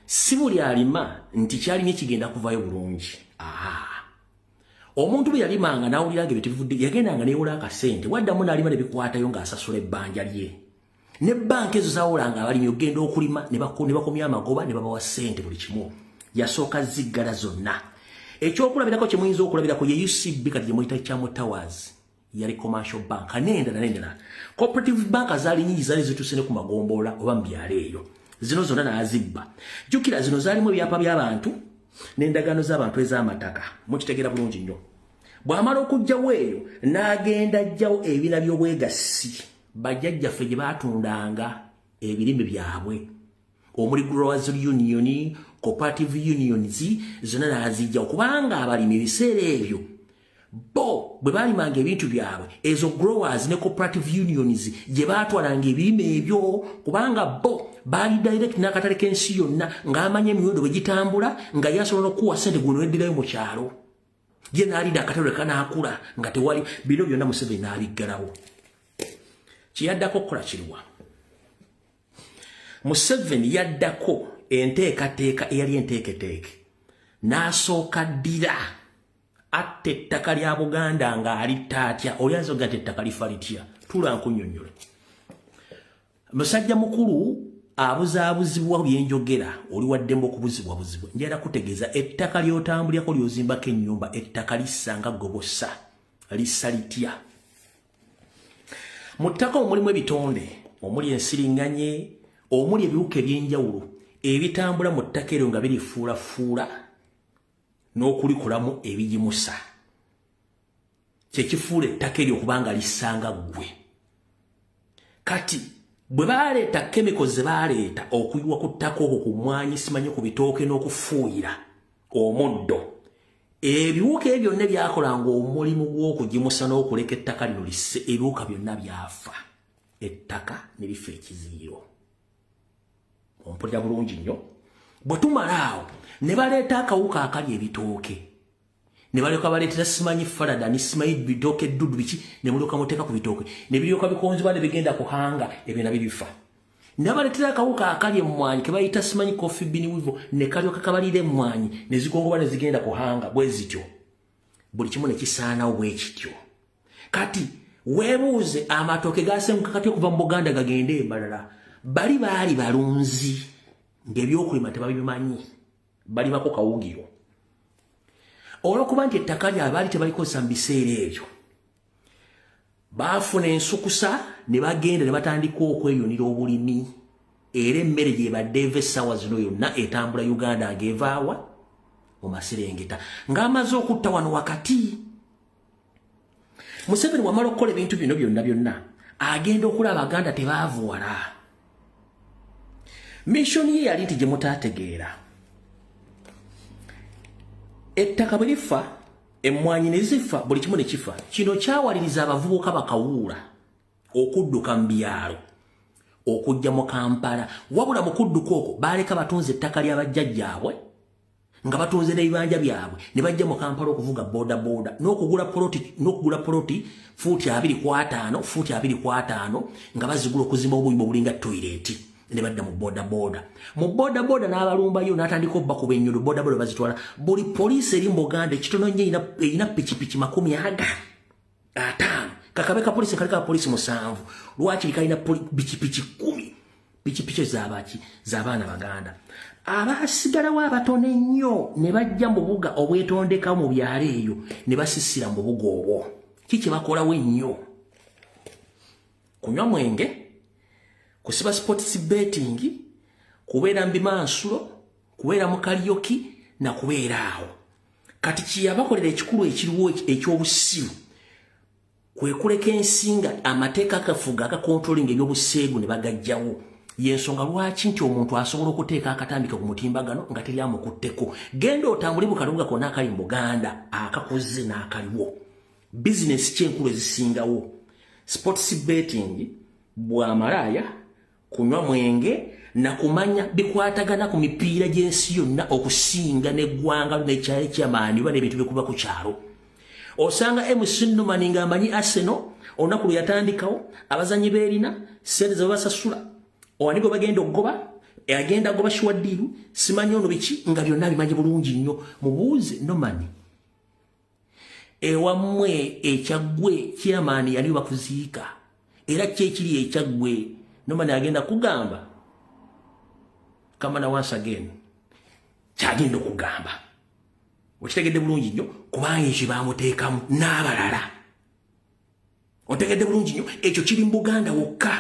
Si buli alima nti kyalimi kigenda kuvayo bulungi. Omuntu bwe yalimanga n'awuliranga ebitibivudde yagendanga n'ewola akasente waddamu n'alima ne bikwatayo ng'asasula ebbanja lye. Ne bank ezo zaawolanga abalimi ogenda okulima ne bakomya amagoba ne babawa ssente buli kimu. Yasooka ziggala zonna. Ekyokulabirako kye muyinza okulabirako ye UCB kati gye muyita Kyamo Towers yali commercial bank n'endala. Cooperative bank zaali nyingi zaali zituuse ne ku magomboola oba mu byalo eyo. Zino zonna n'azibba. Jjukira zino zaalimu ebyapa by'abantu n'endagaano z'abantu ez'amataka. Mukitegeera bulungi nnyo. Bw'amala okugjawo eyo n'agenda ajjawo ebina by'obwegassi bajjajjaffe gye baatundanga ebirime byabwe. Omuli Growers Union, Cooperative Unions zonna n'azijjawo kubanga abalimi ebiseera ebyo bo bwe baalimanga ebintu byabwe ezo growers ne cooperative unions gye baatwalanga ebirime ebyo kubanga bo baali direct n'akatale k'ensi yonna ng'amanya emiwendo bwe gitambula nga yasobola okuwa ssente gwe n'oweddirayo mu kyalo. Ye n'alida akatale kanaakula nga tewali bino byonna Museveni n'abiggalawo. Kye yaddako okukola kiriwa. Museveni yaddako enteekateeka eyali enteeketeeke n'asooka ddira atta ettaka lya Buganda ng'alitta atya olyanza oga nti ettaka lifa litya. Tuula nkunnyonnyole. Musajja mukulu abuzaabuzibwa byenjogera oli waddemba okubuzibwabuzibwa. Njagala kutegeeza ettaka ly'otambulyako ly'ozimbako ennyumba ettaka lissa nga gobosa lissa litya. Mu ttaka omulimu ebitonde omuli ensiriŋŋanye omuli ebiwuka eby'enjawulo ebitambula mu ttaka eryo nga birifuulafuula n'okulikolamu ebigimusa. Kyekifuula ettaka eryo kubanga lissanga ggwe. Kati bwe baaleeta chemicals ze baaleeta okuyiwa ku ttaka okwo ku mmwanyi simanyi ku bitooke n'okufuuyira omuddo ebiwuka ebyo byonna byakolanga omulimu gw'okugimusa n'okuleka ettaka lino lisse ebiwuka byonna byafa ettaka ne lifa ekiziiro ompulira bulungi nnyo bwe tumala awo ne baleeta akawuka akali ebitooke ne balyoka baleetera simanyi falada ne simanyi bitooke eddudu biki ne mulyoka muteeka ku bitooke ne biryoka bikonzibwa ne bigenda kuhanga ebyo nabyo bifa ne baleetera akawuka akali emmwanyi ke bayita simanyi kofi bini wivo ne kalyoka kabalira emmwanyi ne zigongoba ne zigenda kuhanga bwe zityo buli kimu ne kisaanawo bwe kityo kati weebuuze amatooke gasenguka kati okuva mu Buganda gagende embalala bali baali balunzi ng'ebyokulima tebabimanyi bali bako kawugiro olw'okuba nti ettaka lyabwe baali tebalikosa mu biseera ebyo baafuna ensukusa ne bagenda ne batandika okweyunira obulimi era emmere gyebadde eva essaawa zino yonna etambula Uganda ng'evaawa mu Maserengeta ng'amaze okutta wano wakati Museveni wamala okukola ebintu bino byonna agenda okulaba Abaganda tebaavuwala missoni ye yali nti gye mutaategeera ettaka bwe lifa emmwanyi ne zifa buli kimu ne kifa kino kyawaliriza abavubuka bakawuula okudduka mu byalo okujja mu Kampala wabula mu kudduka okwo baaleka batunze ettaka lya bajjajjaabwe nga batunze n'ebibanja byabwe ne bajja mu Kampala okuvuga bodaboda n'okugula poloti fuuti 2.5 fuuti 2.5 nga bazigula okuzimba obuyumba obulinga toyireti ne badda mu bodaboda n'abalumbayo n'atandika obbakuba ennyundo bodaboda bazitwala buli poliisi eri mu Buganda ekitono nnyo erina pikipiki 50 kakabeka poliisi kaleka poliisi 7 lwaki kalina pikipiki 10 pikipiki z'abaana Baganda abasigalawo abatono ennyo ne bajja mu bubuga obwetondeka mu byalo eyo ne basisira mu bubuga obwo kiki bakolawo ennyo kunywa mwenge kusiba sports betting kubeera mbimansulo kubeera mu karaoke na kubeera awo kati kiyabakolera ekikulu ekiriwo ekyobusiru kwe kuleka ensinga amateeka akafuga akakontrolinga ebyobuseegu ne bagajjawo yensonga lwaki nti omuntu asobola okuteeka akatambika ku mutimbagano nga teri amukutteko genda otambule bukalubuga konna akali mu Buganda akakoze n'akaliwo bizinesi kyenkulu ezisingawo sports betting bwamalaaya kunywa mwenge na kumanya bikwatagana ku mipiira gy'ensi yonna okusinga n'eggwanga n'ekyalo ky'amaanyi oba n'ebintu bikuba ku kyalo osanga MC Numani ng'amanyi Arsenal olunaku lwe yatandikawo abazanyi beerina ssente ze babasasula owanigo bagenda okugoba agenda agoba shiwaddiru simanyi ono biki nga byonna bimanyi bulungi nnyo mubuuze Numani ewammwe ekyaggwe ky'amaanyi yali bakuziika era kyekiri ekyaggwe Numani agenda kugamba kamana once again kyagenda okugamba okitegedde bulungi nnyo kubanga ekyo baamuteekamu n'abalala otegedde bulungi nnyo ekyo kiri mu Buganda wokka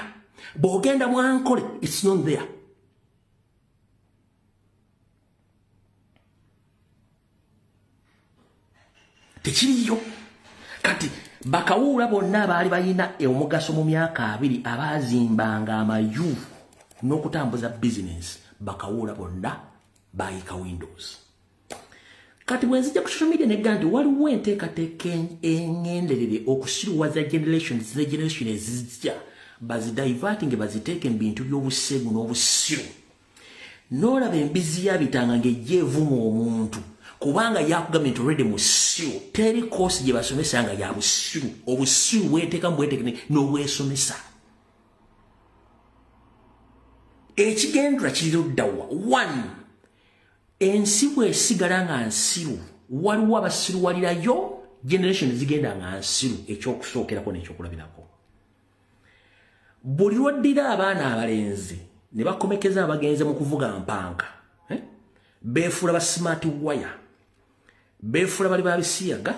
bw'ogenda mwankole it's not there tekiriyo kati bakawuula bonna baali balina omugaso mu myaka 2 abaazimbanga amayu n'okutambuza bizinesi bakawuula bonna baayika windows kati bwenzijja ku social media negga nti waliwo enteekateeka engenderere okusiruwaza generation ezijja bazidiverting baziteeke mu bintu by'obuseegu n'obusiru n'olaba embizi yabitanga ng'ejja evuma omuntu kubanga yakugambye nti olwedde musiru teri koosi gye basomesa nga ya busiru obusiru bweteekamu bweteekene n'obwesomesa ekigendera kiri luddawa 1 ensi bwesigala nga nsiru waliwo abasiruwalirayo generation zigenda nga nsiru ekyokusookerako n'ekyokulabirako buli lwoddira abaana abalenzi ne bakomekeza abagenze mu kuvuga mpanka beefuula ba smart wire beefuula bali babisiyaga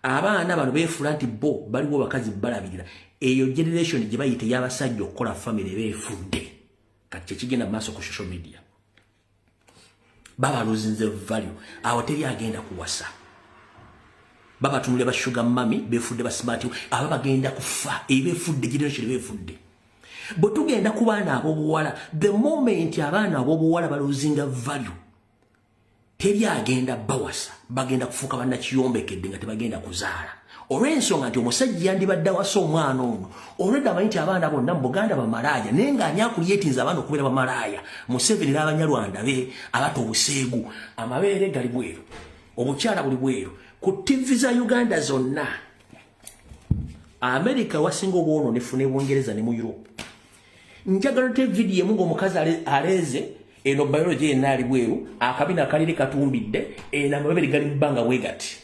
abaana bano beefuula nti bo baliwo bakazi balabirira eyo generation gye bayita ey'abasajja okukola family beefudde kati kyekigenda mu maaso ku social media baba luzinze value awo teri agenda kuwasa baba tunule ba sugar mami beefudde ba smart aba bagenda kufa ebeefudde generation beefudde bwe tugenda ku baana ab'obuwala the moment abaana ab'obuwala baluzinga value teri agenda bawasa bagenda kufuuka bannakiyombekedde nga tebagenda kuzaala olw'ensonga nti omusajja yandibadde awasa omwana ono olwedda amanyi nti abaana bonna mu Buganda bamalaaya naye ng'ani akulyetinza abaana okubeera bamalaaya Museveni n'Abanyarwanda be abata obuseegu amabeere gali bweru obukyala buli bweru ku TV za Uganda zonna America wasinga obwononefu ne Bungereza ne mu Europe njagala te video emu ng'omukazi aleze eno biology enali bweru akabina kalire katumbidde amabere gali mbanga wegati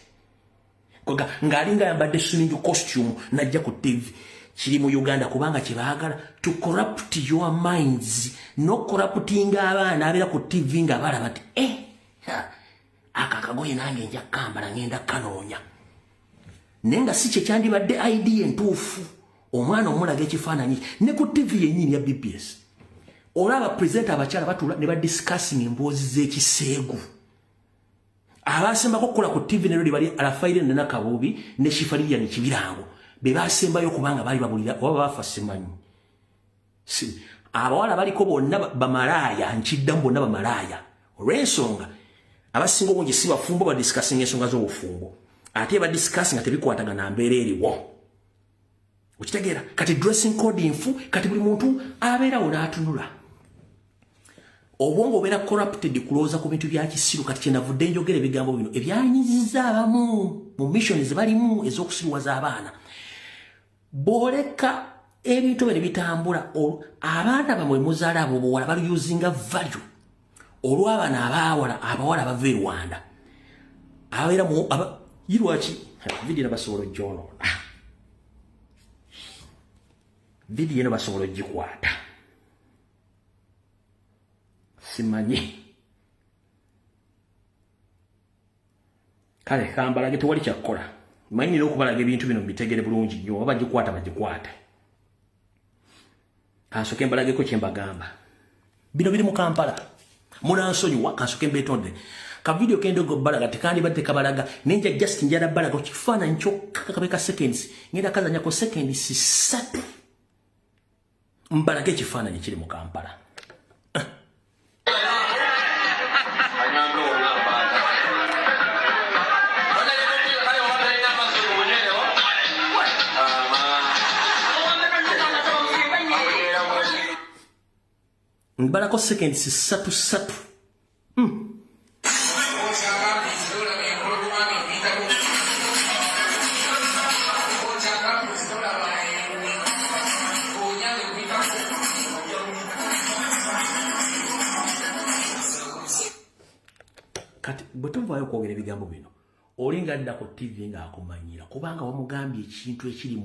koga ngalinga yambadde swimming costume najja ku TV kiri mu Uganda kubanga kibaagala to corrupt your minds no corrupting abaana abera ku TV nga balaba ati akakagoye nange nja kambala ngenda kanoonya nenga si kye kyandibadde idea entuufu omwana omulaga ekifaananyi ne ku TV yennyini ya BBS olaba presenter abakyala batula ne ba discussing emboozi z'ekiseegu abasembako kukola ku TV ne bali Alafaire ne Nakabubi ne Shifaliya ne Kibirango be basembayo kubanga bali babulira oba bafa simanyi abawala baliko bonna bamalaaya nkiddamu bonna bamalaaya olw'ensonga abasinga obungi si bafumbo ba discussing ensonga z'obufumbo ate ba discussing ate bikwatagana mbeera eriwo ukitegeera kati dressing code infu kati buli muntu abeerawo n'atunula obwongo obeera corrupted kulowooza ku bintu bya kisiru kati kyenavudde njogera ebigambo bino ebyanyiziza abamu mu mission ezibalimu ez'okusiruwaza abaana bw'oleka ebintu bino bitambula abaana bamwe muzaala abo buwala baluyuzinga value olw'abaana abawala abava e Rwanda ababeera mu yirwaki vidiyo basobola ogyonoona vidiyo eno basobola ogikwata simanyi kale kambalage tewali kyakkola manyire okubalaga ebintu bino bitegere bulungi nnyo oba bagikwata bagikwata kansoke mbalageko kyembagamba bino biri mu Kampala munansonyiwa kansoke mbeetonde ka video kendogo balaga tekandibadde kabalaga nenja just njala balaga kifaananyi kyokka kabeka seconds ngenda kazanyako seconds 3 mbalage ekifaananyi kiri mu Kampala mbalako seconds 3 kati bwetuvayo kwogera ebigambo bino olinga adda ku TV ng'akumanyira kubanga wamugambye ekintu ekiri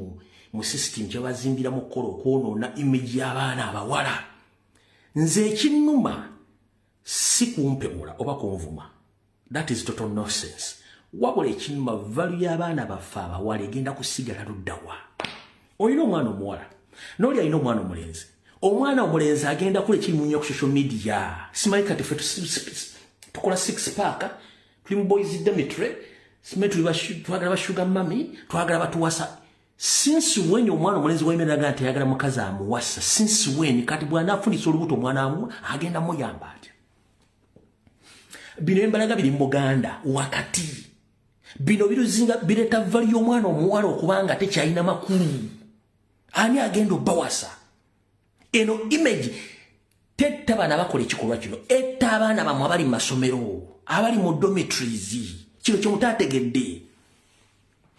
mu system kyebazimbira mu kukola okwonoona image y'abaana abawala nze ekinnuma si kumpemula oba kunvuma that is total nonsense wabula ekinnuma value y'abaana baffe abawala egenda kusigala luddawa olina omwana omuwala n'oli alina omwana omulenzi omwana omulenzi agenda kula ekiri munnyo ku social media simanyi kati ffe tukola 6 pack tuli mu boys Demetre simanyi twagala bashuga mami twagala batuwasa since when omwana omulenzi wayimiriraga nti ayagala mukazi amuwasa since when kati bw'anaafundisa olubuto omwana agenda muyamba atya bino embalaga biri mu Buganda wakati bino biruzinga bireeta vali y'omwana omuwala okubanga tekyalina makulu ani agenda obbawasa eno image tetta baana bakola ekikolwa kino etta abaana bamwe abali mu masomero abali mu dormitories kino kyemutaategedde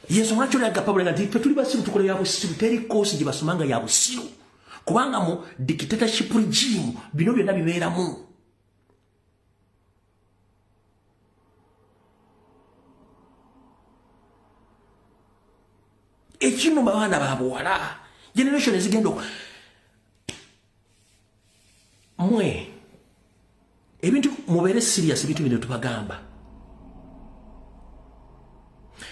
yesu mwacho laga pabula nti tuli basiru tukola ya busiru teri kosi gye basomanga ya busiru kubanga mu dictatorship regime bino byonna bibeeramu ekimu baana babuwala generation ezigendo mwe ebintu mubere serious ebintu bino tubagamba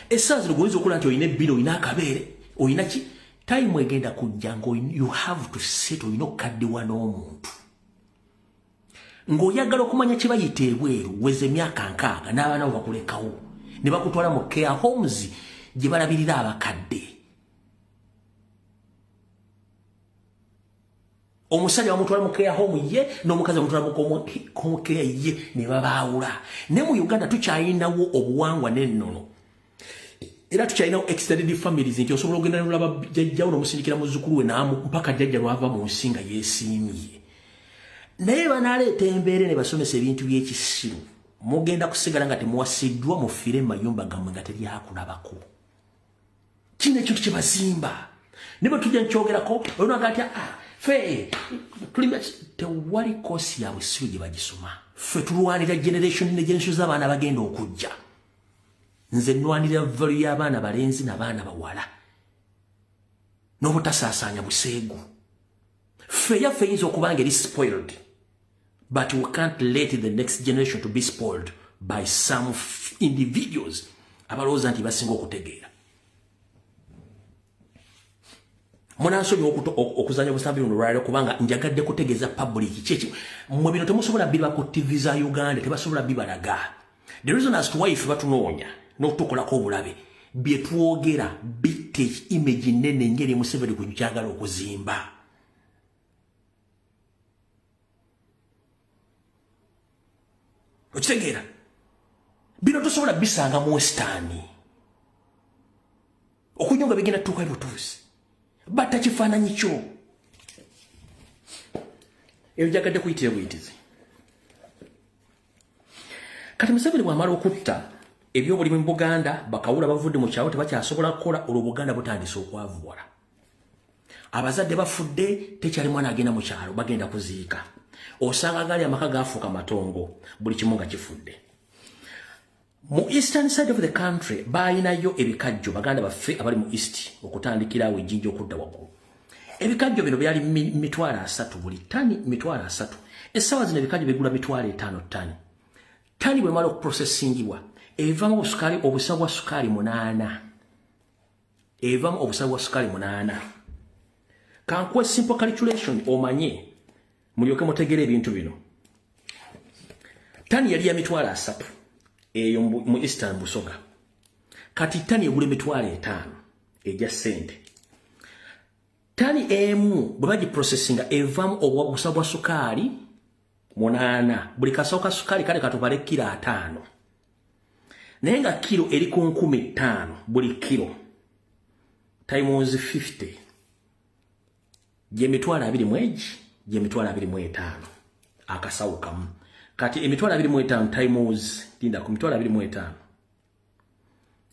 esazi lugoyiza okola nti oyina ebbiro oyina akabeere oyina ki time egenda kujja you have to set oyina okukaddiwa n'omuntu ng'oyagala okumanya kye bayita ebweru weza emyaka 6 n'abaana bo bakulekawo ne bakutwala mu care homes gye balabirira abakadde Omusajja bamutwala mu care home ye n'omukazi bamutwala mu care ye ne babaawula. Ne mu Uganda tukyayinawo obuwangwa n'ennono. Era tukyayinawo extended families nti osobola okugenda n'olaba jjajjawo n'omusindikira muzzukulu we mpaka jjajja lwava mu nsi nga yeesiimye. Naye banaaleeta embeera ne basomesa ebintu by'ekisiru. Mugenda kusigala nga temuwasiddwa mufiire mu mayumba gammwe nga teryakulabako. Kino ekintu kye bazimba. Ne bwe tujja nkyogerako olinaga ati fe tewali koosi yaabwe siru gye bagisoma. Ffe tulwanira generation ne generation z'abaana bagenda okujja. Nze nnwanira valu y'abaana balenzi n'abaana bawala. N'obutasaasaanya buseegu. Ffe yaffe eyinza okuba nga eri spoiled. But we can't let the next generation to be spoiled by some individuals abalowooza nti basinga okutegeera. Munansonyi okuzanya obusambi luno lwaliro kubanga njagadde kutegeeza public kyeki mmwe bino temusobola biba ku TV za Uganda tebasobola bibalaga. The reason as to why ife batunoonya n'otukolako obulabe bye twogera bitte image nene ngeri Museveni ku kyagala okuzimba. Okitegeera bino tosobola bisanga mu westani okunyonga bigenda tuuka lutuusi batta kifaananyi kyo ebyagadde kuyitira buyitizi. Kati Museveni bw'amala okutta ebyobulimi mu Buganda bakawula bavudde mu kyalo tebakyasobola kukola olwo Buganda butandise okwavuwala. Abazadde bafudde tekyali mwana agenda mu kyalo bagenda kuziika. Osanga gali amaka gafuuka matongo buli kimu nga kifudde. Mu eastern side of the country bayinayo ebikajjo baganda baffe abali mu east okutandikira awo ejjinja okudda waggulu. Ebikajjo bino byali 3 buli tani 3. Essaawa zino ebikajjo bigula 5 tani. Tani bwe mala okuprocessingibwa evamu obusukali obusawo bwa sukali 8. Evamu obusawo bwa sukali 8. Kankuwa simple calculation omanye mulyoke mutegere ebintu bino. Tani yali ya 3 eyo mu eastern Busoga. Kati tani egule 5 ejja sente. Tani emu bwe bagi processinga evamu obusawo bwa sukali 8. Buli kasawo ka sukali kale katubale kilo 5. Naye nga kilo eri ku 15 buli kilo times 50 je 20 mweji je 25 akasawo kamu. Kati 25 times linda ku 25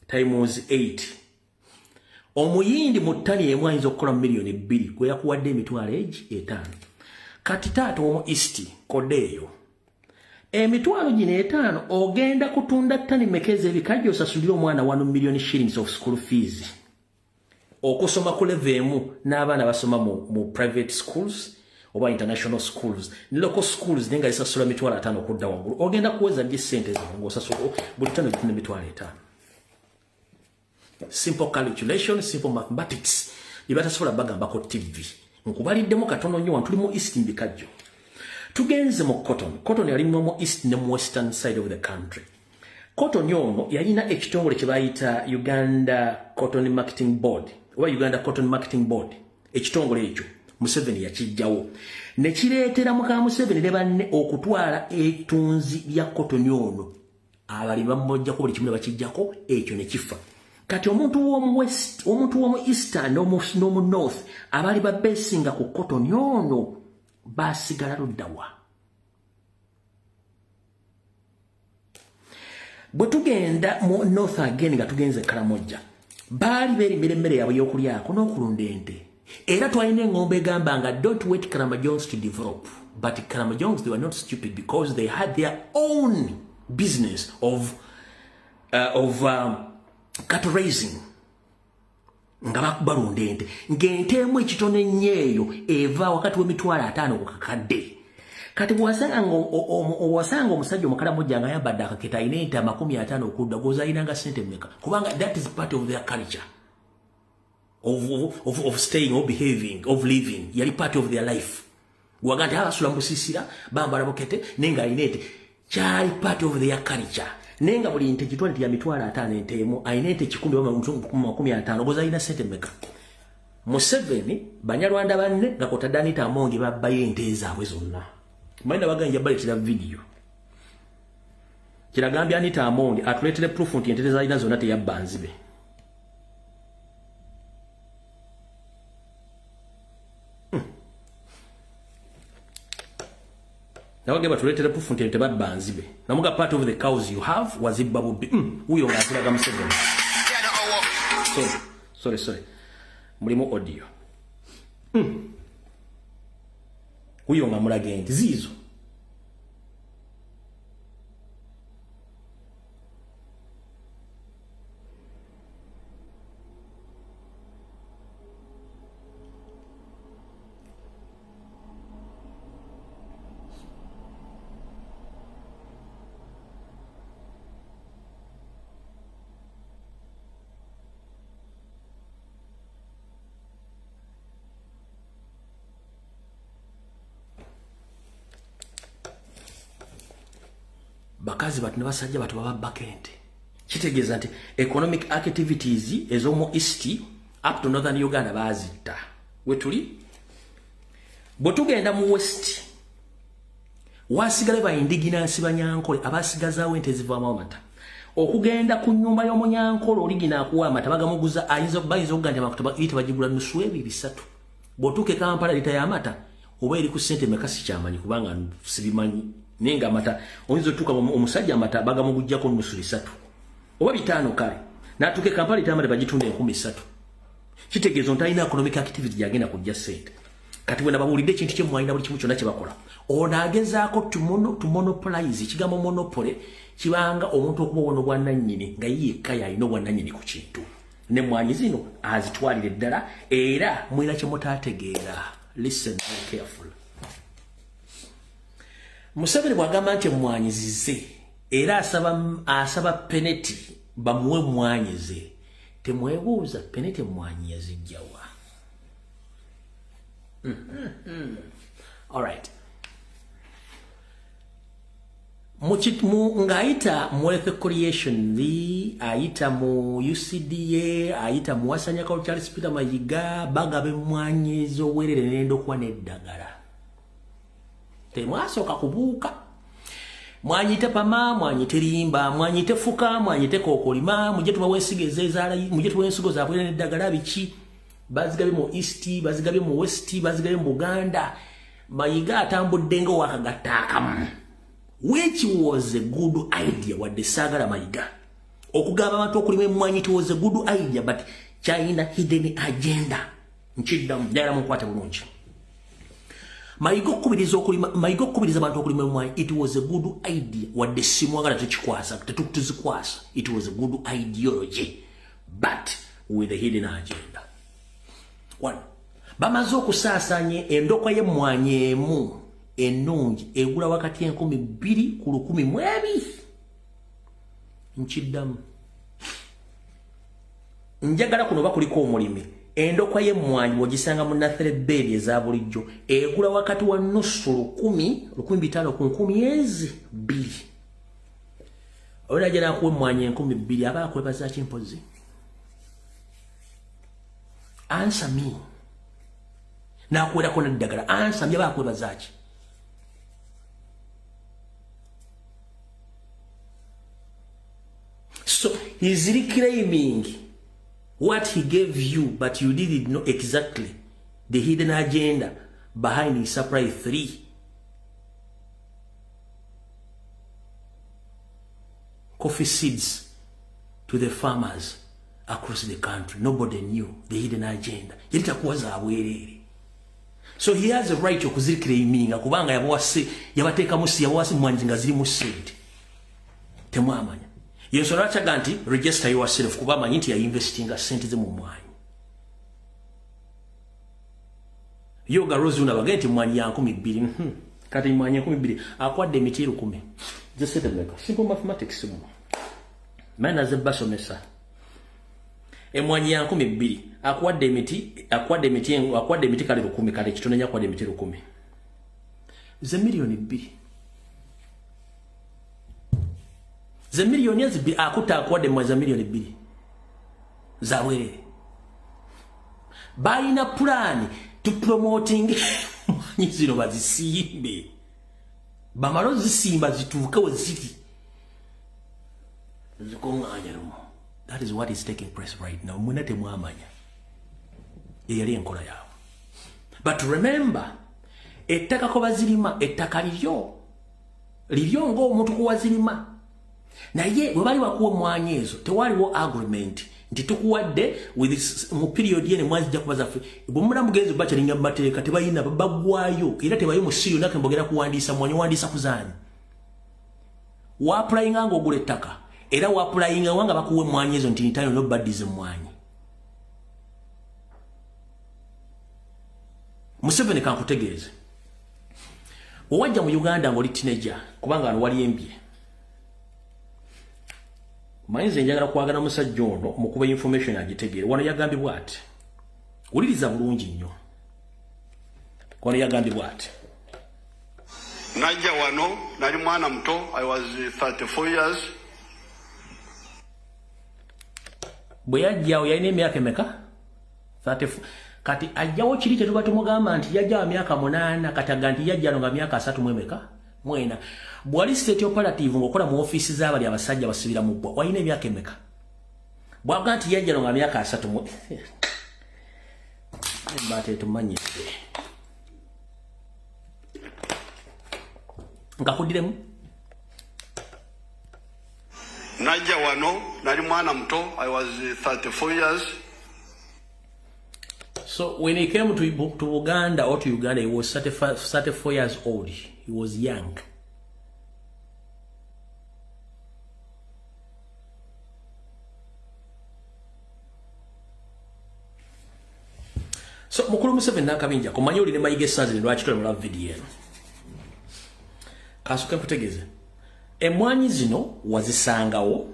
times 8 omuyindi mu ttani emu ayinza okukola million 2 gwe yakuwadde 5. Kati taata omu east kodeyo 5 ogenda kutunda ttani mekeze ebikajjo osasulira omwana 1 million shillings of school fees okusoma ku level emu n'abaana basoma mu private schools oba international schools ne local schools nenga isasula 5 okudda waggulu ogenda kuweza ddi sente zangu osasula buli ttani 5. Simple calculation, simple mathematics. Ibatasobola bagamba ko TV. Nkubaliddemu katono nnyo tuli mu east mbikajjo. Tugenze mu cotton. Cotton yali mu east ne mu western side of the country. Cotton yono yalina ekitongole kye bayita Uganda Cotton Marketing Board. Oba Uganda Cotton Marketing Board. Ekitongole ekyo Museveni yakijjawo. Ne kireetera muka Museveni ne banne okutwala etunzi lya cotton yono. Abalimi bamujja ko buli kimu bakijjako ekyo ne kifa. Kati omuntu w'omu west, omuntu w'omu eastern n'omu north abali babesinga ku cotton yono basigala luddawa. Bwe tugenda mu north again nga tugenze Karamoja baali berimira emmere yaabwe y'okulyako n'okulunda ente. Era twalina engombe egamba nga don't wait Karamajongs to develop. But Karamajongs, they were not stupid because they had their own business of cattle raising. Nga bakubalunda ente. Ng'ente emu ekitone nnyo eva wakati w'5 ku kakadde. Kati bw'osanga omusajja omukalamoja nga ayambadde akaketa alina ente 50 okudda goza ayinanga ssente mmeka. Kubanga that is part of their culture. Of staying, of behaving, of living. Yali part of their life. Waganda abasula musisira bambala bokete nenga alina ente. Kyali part of their culture. Nenga buli nte kitwali ya 5 ente emu ayina ente 150 goza ayina sente mmeka. Museveni Banyarwanda banne nga kwotadde Anita Amongi babbayo ente zaabwe zonna. Mayinda baganja baleetera video. Kiragambye Anita Amongi atuleetere proof nti ente zaalina zonna teyabba Nzibe. Now give tuleetere proof nti ente babba Nzibe. Namuga part of the cows you have was it Babubi. Huyo ngaziraga Museveni. Sorry. Mulimu audio. Huyo ngamulaga ente zizo. Bakazi batu nabasajja batu bababaka ente. Kitegeeza nti economic activities ezomu east up to northern Uganda bazita. Wetuli botugenda mu west wasigale ba indigenous banyankole abasigazawo ente zivaamu amata. Okugenda ku nyumba y'omunyankole oligina akuwa amata bagamuguza ayinza okuganja makuta ite bagigula nusu ebiri bisatu. Botuke Kampala lita ya amata oba eri ku sente mekasi kyamanyi kubanga sibimanyi. Ninga mata onzo tuka omusajja mata baga mugujjako nusu bisatu oba bitano kale natuke Kampala itamale bagitunde 13 kitegezo ntalina economic activity yagenda kujja sente kati wena babulidde kintu kye mwalina buli kimu kyonna kye bakola ono agezaako to monopolize kigambo monopoly kibanga omuntu okuba wono bwannannyini nga yekka yalina obwannannyini ku kintu ne mwanyi zino azitwalire ddala era mwina kye mutaategeera. Listen very careful. Museveni bwagamba nti mwanyizize era asaba peneti bamuwe mwanyize. Temwebuuza peneti mwanyi yazijjawa. Alright. Ng'ayita mu Recreation ayita mu UCDA ayita mu Wasanyaka Charles Peter Mayiga bagabe mwanyize owerere n'endokwa n'eddagala. Temwasoka kubuuka mwanyite pama mwanyite limba mwanyite fuka mwanyite kokolima muje tubawensigeze ezaala muje tuwensigo zaabwe n'eddagala biki bazigabe mu east bazigabe mu west bazigabe mu Buganda. Mayiga atambudde nga wakagattaakamu, which was a good idea wadde saagala Mayiga okugamba abantu okulima emmwanyi. It was a good idea but China hidden agenda. Nkiddamu ddala munkwate bulungi. Mayiga okubiriza abantu okulima emmwanyi. It was a good idea wadde simwagala tukikwasa tetuzikwasa. It was a good ideology but with a hidden agenda. One, bamaze okusaasaanya endokwa y'emmwanyi emu ennungi egula wakati 2,000 ku 1,200. Nkiddamu njagala kuno bakuliko omulimi. Endokwa y'emmwanyi ogisanga mu nathere bed eza bulijjo egula wakati wa nusu 1,500 ku 2,000. Ola jana kuwe emmwanyi 2,000 aba akwebaza kimpozi. Answer me. Na kuwera kona ddagala. Answer me aba akwebaza ki. So he's reclaiming what he gave you, but you didn't know exactly the hidden agenda behind his supply 3. Coffee seeds to the farmers across the country. Nobody knew the hidden agenda. So he has a right to kuziriclaiming kubanga yabateeka musi yawasi mwanji nga ziri mu seed. Temwamanya. Yensonga chaganti register yourself kuba manyi nti ya investing a sente ze mu mwanyi. Yoga Rose unabagenti mwanyi ya 2,000. Kati mwanyi ya 2,000 akwadde emiti 10,000. Just set like simple mathematics simu. Mana ze basomesa. Emwanyi ya 2,000 akwadde emiti kale 10,000 kale kitonenya akwadde emiti 10,000. Ze milioni 2. Ze milioni ezibi akuta akwade mwa za milioni 2 za werere. balina plan to promoting mwanyi zino bazisimbe bamalo zisimba zituuke we ziri zikonganya lumu. That is what is taking place right now. Mwena temwamanya eyali enkola yawe. But remember, ettaka ko bazirima ettaka liryo ng'omuntu kuwazirima. Naye bwe bali bakuwa mwanyi ezo tewaliwo agreement nti tukuwadde with this mu period yene mwanzi jja kubaza ffe bwe muna mugenzi bachalinga mbateeka tebayina bagwayo era tebayo mu siyo nake mbogera kuwandiisa mwanyi wandiisa kuzaani wa applyinga ng'ogula ettaka era wa applyinga wanga bakuwe mwanyi ezo nti nitayo no baddize mwanyi. Museveni kankutegeeze owajja mu Uganda ng'oli teenager kubanga wano wali embye mayinza njagala kwagala musajja ono mukuba information agitegeere wano yagambye bw'ati wuliriza bulungi nnyo wano yagambye bw'ati najja wano nali mwana muto I was 34 years bwe yajjawo yalina emyaka emeka 34 kati ajjawo kiri kye tuba tumugamba nti yajjawo myaka 8 kataga nti yajjano nga myaka 3 mu emeka mwena bwali state operative ngokola mu office z'abali abasajja basibira mu bwa walina emyaka emeka bwaga nti yajjano nga myaka 3 mu mbate tumanyise ngakudiremu najja wano nali mwana muto I was 34 years. So when he came to Uganda or to Uganda, he was 34 years old. He was young. So mukulu Museveni nakabinja kumanyi oli ne mayige sanzi lwaki tole mu video eno. Kasuke kutegeze. Emwanyi zino wazisangawo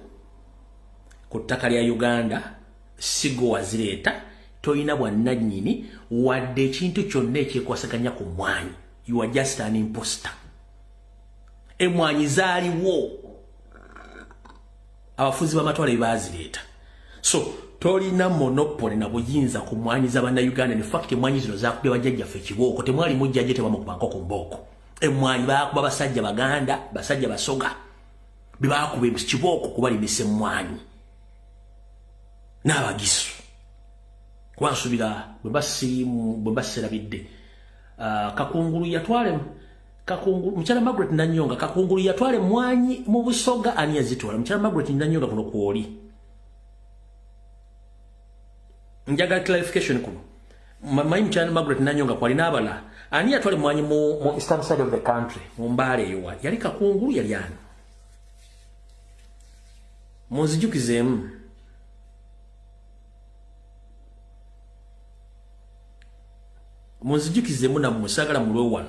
ku ttaka lya Uganda sigo wazireta toyina bwannannyini wadde ekintu kyonna ekyekwasaganya ku mwanyi. You are just an imposter. Emwanyi zaaliwo abafuzi b'amatwale bazireeta. So tolina monopoly na buyinza ku mwanyi z'Abannayuganda. In fact emwanyi zino zaakubye bajjajjaffe ekibooko temwali mujjajja tebamukubanko ku mbooko. Emwanyi baakuba basajja Baganda basajja Basoga bibaakuba ekibooko kubalimisa emmwanyi n'Abagisu. Kwansubira bwe baserabidde Kakungulu yatwale Kakungulu Mukyala Margaret Nanyonga Kakungulu yatwale mwanyi mu Busoga ani yazitwala Mukyala Margaret Nanyonga kuno kwoli njaga clarification kuno mayi Mukyala Margaret Nanyonga kwali n'abala ani yatwale mwanyi mu eastern side of the country mu Mbale eyo yali Kakungulu yali ani munzijukizeemu munzijukizemu na musagala mulwe wano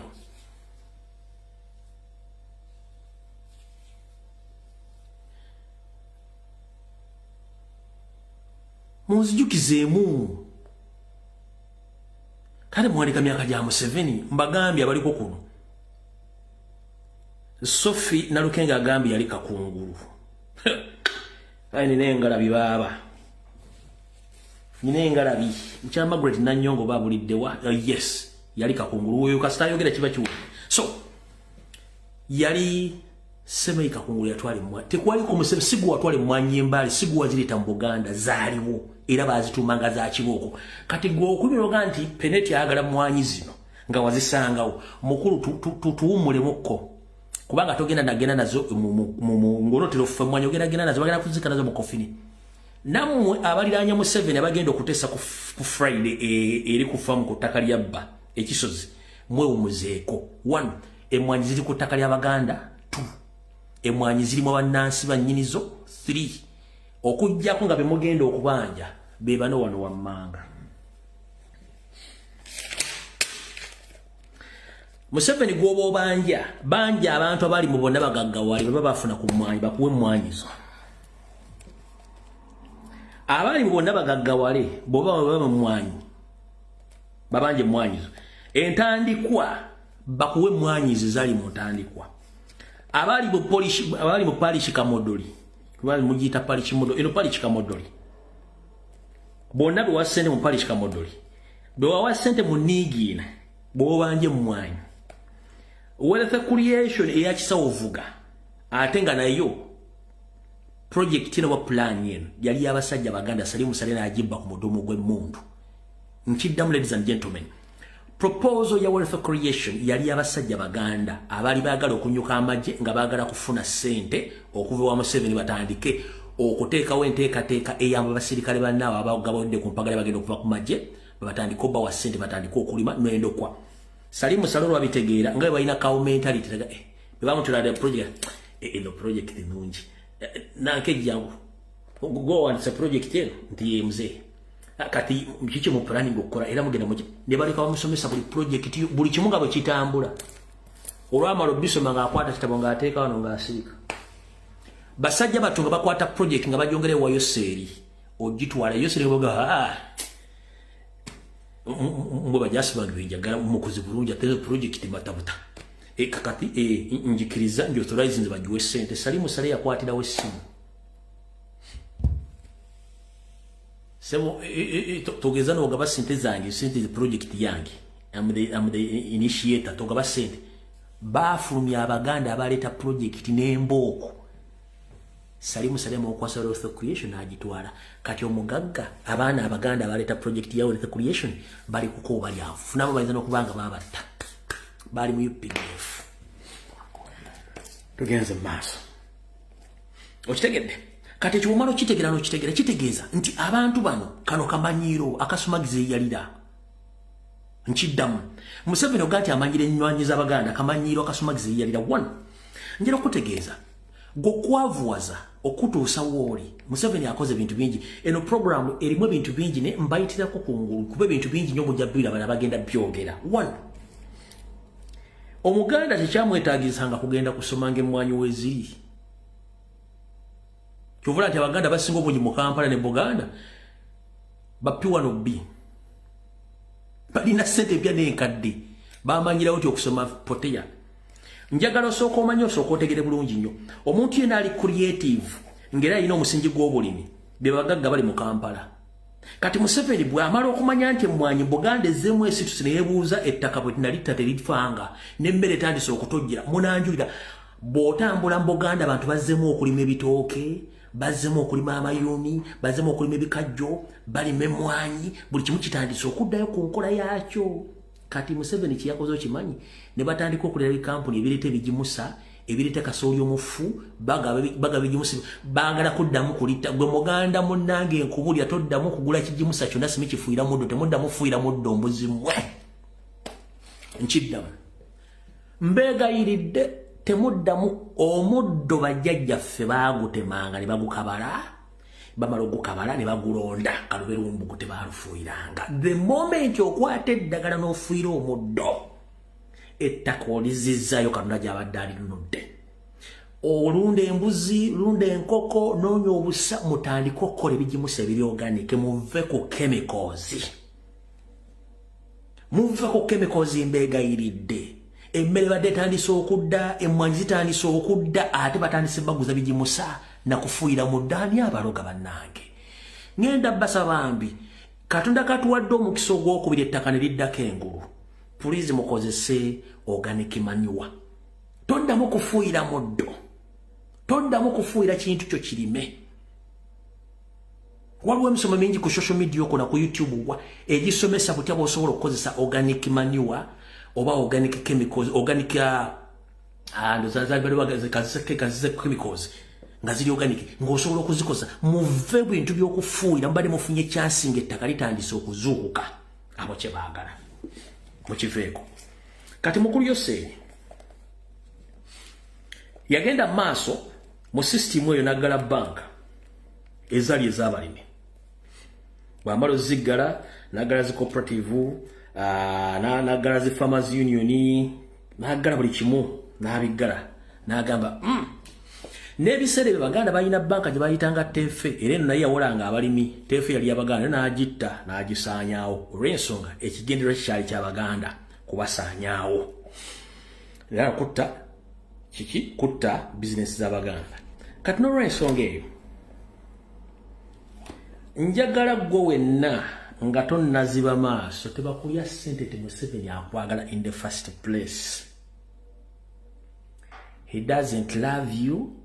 munzijukizemu kale mwanika myaka gya Museveni mbagambye abaliko kuno Sophie Nalukenga agambye yali Kakungulu nine ngalabi baba nine ngalabi Mukyala Margaret Nanyongo babulidde wa yes yali Kakungulu oyo kasita yogera kiba kiwe. So yali Semei Kakungulu yatwale mwa tekwali ku Museveni sigu watwale mwanyi Mbale sigu wazirita mu Buganda zaaliwo era bazitumanga za kibooko kati gwe okubiroga nti peneti agala mwanyi zino nga wazisangawo mukulu tuwumulemu kubanga togenda nagenda nazo mu ngolotero ffe mwanyi ogenda nazo bagenda kuzika nazo mu kofini namwe abaliranya Museveni abagenda okutesa ku Friday eri kufamu ku ttaka lya bba ekisozi mwewumuzeeko 1 emwanyi ziri ku ttaka lya Baganda 2 emwanyi ziri mu bannansi bannyinizo 3 okujjako nga bemugenda okubanja be bano wano wammanga. Museveni gwoba banja abantu abali mu bonna bagaggawali baba bafuna ku mwanyi bakuwe mwanyizo abali mu bonna bagaggawale boba baba mu mwanyi babanje mwanyizo entandikwa bakuwe mwanyizo zali mu ntandikwa abali mu parish Kamodoli kubali mujita parish Modoli eno parish Kamodoli bonna bwe wasene mu parish Kamodoli bwewawa ssente mu niigiina bw'obanje mumwanyi wealth creation eyakisawo ovuga ate nga nayo project eno wa plan yeno yali abasajja baganda Salimu Sale n'agibba ku mudomo gw'emmundu. Nkiddamu ladies and gentlemen, proposal ya wealth creation yali abasajja baganda abali baagala okunyuka amagye nga baagala kufuna ssente okuva wa Museveni batandike okuteekawo enteekateeka eyamba abasirikale bannaabwe abagabodde ku mpagala bagenda okuva ku magye batandika obbawa ssente batandika okulima n'endokwa. Salimu Sale lwabitegeera nga balina kawo mentality bebamutulada project eno project nungi nanke jangu go on sa project eno nti mzee kati mchiche mu planning okora era mugenda mu ne balika bamusomesa buli project buli kimunga bwe kitambula olwamalo bisoma nga akwata kitabo nga ateeka wano nga asirika basajja batunga bakwata project nga bajongere wa Yoseri ogitwala Yoseri boga mbo bajasima ngijagala mukozi bulungi ateze project matabuta kakati njikiriza ndio authorize nze bajuwe sente. Salimu Sale yakwatira wesimu sebo togeza no gaba sente zange sente the project yange am the initiator togaba sente bafulumya abaganda abaleta project nemboko. Salimu Sale mu kwasa wealth creation agitwala kati omugagga abaana abaganda abaleta project ya wealth creation bali kuko bali afu nabo bayinza nokubanga babatta bali mu UPDF tugenze maaso okitegedde kati ekiwumalo kitegeeza nti abantu bano kano kamanyiro akasumagize yalira nkiddamu Museveni ogati amanyire ennywanyi z'abaganda kamanyiro akasumagize yalira 1 njera okutegeeza gokwavuwaza okutuusa wooli Museveni akoze bintu bingi eno program erimu bintu bingi ne mbayitirako kungulu kube bintu bingi nnyo mujja bana bagenda byogera 1 omuganda tekyamwetaagizanga kugenda kusoma ng'emmwanyi weziri kyovula nti abaganda basinga obungi mu Kampala ne Buganda bapiwano balina ssente empya n'enkadde bamanyirawo ti okusoma poteya. Njagala osooka omanyi osooka otegere bulungi nnyo omuntu yenna ali creative ng'era alina omusingi gw'obulimi be bagagga bali mu Kampala. Kati Museveni bw'amala okumanya nti emmwanyi Buganda ezzeemu esitusi ne yeebuuza ettaka bwe tinalitta terifanga n'emmere etandise okutojjera munanjulira bw'otambula mu Buganda abantu bazzeemu okulima ebitooke bazzeemu okulima amayuuni bazzeemu okulima ebikajjo balima emmwanyi buli kimu kitandise okuddayo ku nkola yaakyo. Kati Museveni kiyakoze okimanyi ne batandika okulera kampuni ebireeta ebigimusa ebireeta kasooli omufu baga bigimusa baagala kuddamu kulita gwe muganda munnange enkubulya toddamu kugula kigimusa kyonna simi kifuira muddo temuddamu fuira muddo mbuzi mwe nkiddamu mbeegayiridde temuddamu omuddo bajjajjaffe baagutemanga ne bagukabala bamala ogukabala ne bagulonda kaluberumbugu tebaalufuiranga. The moment okwata eddagala n'ofuira omuddo ettaka olizizzayo Katonda gy'abadde alinunudde. Olunda embuzi lunda enkoko noonya obusa mutandika okukola ebigimusa ebiri organic muve ku chemicals mbeegayiridde emmere badde etandise okudda emmwanyi zitandise okudda ate batandise baguza bigimusa na kufuira mudani abaloga bannange. Ngenda basabambi Katonda katuwadde omukisa ogw'okubiri ettaka ne liddako engulu. Please mukozese organic manure. Toddamu kufuira muddo. Toddamu kufuira kintu kyo kirime. Waliwo emisomo mingi ku social media okwo na ku YouTube egisomesa butya bw'osobola okukozesa organic manure oba organic chemicals organic chemicals nga ziri organic ng'osobola okuzikoza muve bintu by'okufuuyira mbadde mufunye kyansinga ettaka litandise okuzuukuka abo kye baagala mukiveeko. Kati mukulu Yoseri yagenda maaso mu system eyo naggala banka ezali ez'abalimi bw'amala oziggala naggala zi cooperative naggala zi farmers union naggala buli kimu n'abiggala n'agamba n'ebiseera ebyo baganda balina banka gye bayitanga tefe era eno naye yawolanga abalimi tefe yali abaganda n'agitta n'agisaanyaawo olw'ensonga ekigendererwa kikyali ky'abaganda kubasaanyaawo era kutta bizinesi z'abaganda. Kati n'olw'ensonga eyo njagala gwe wenna nga tonnaziba maaso tebakulya ssente te Museveni akwagala in the first place. He doesn't love you.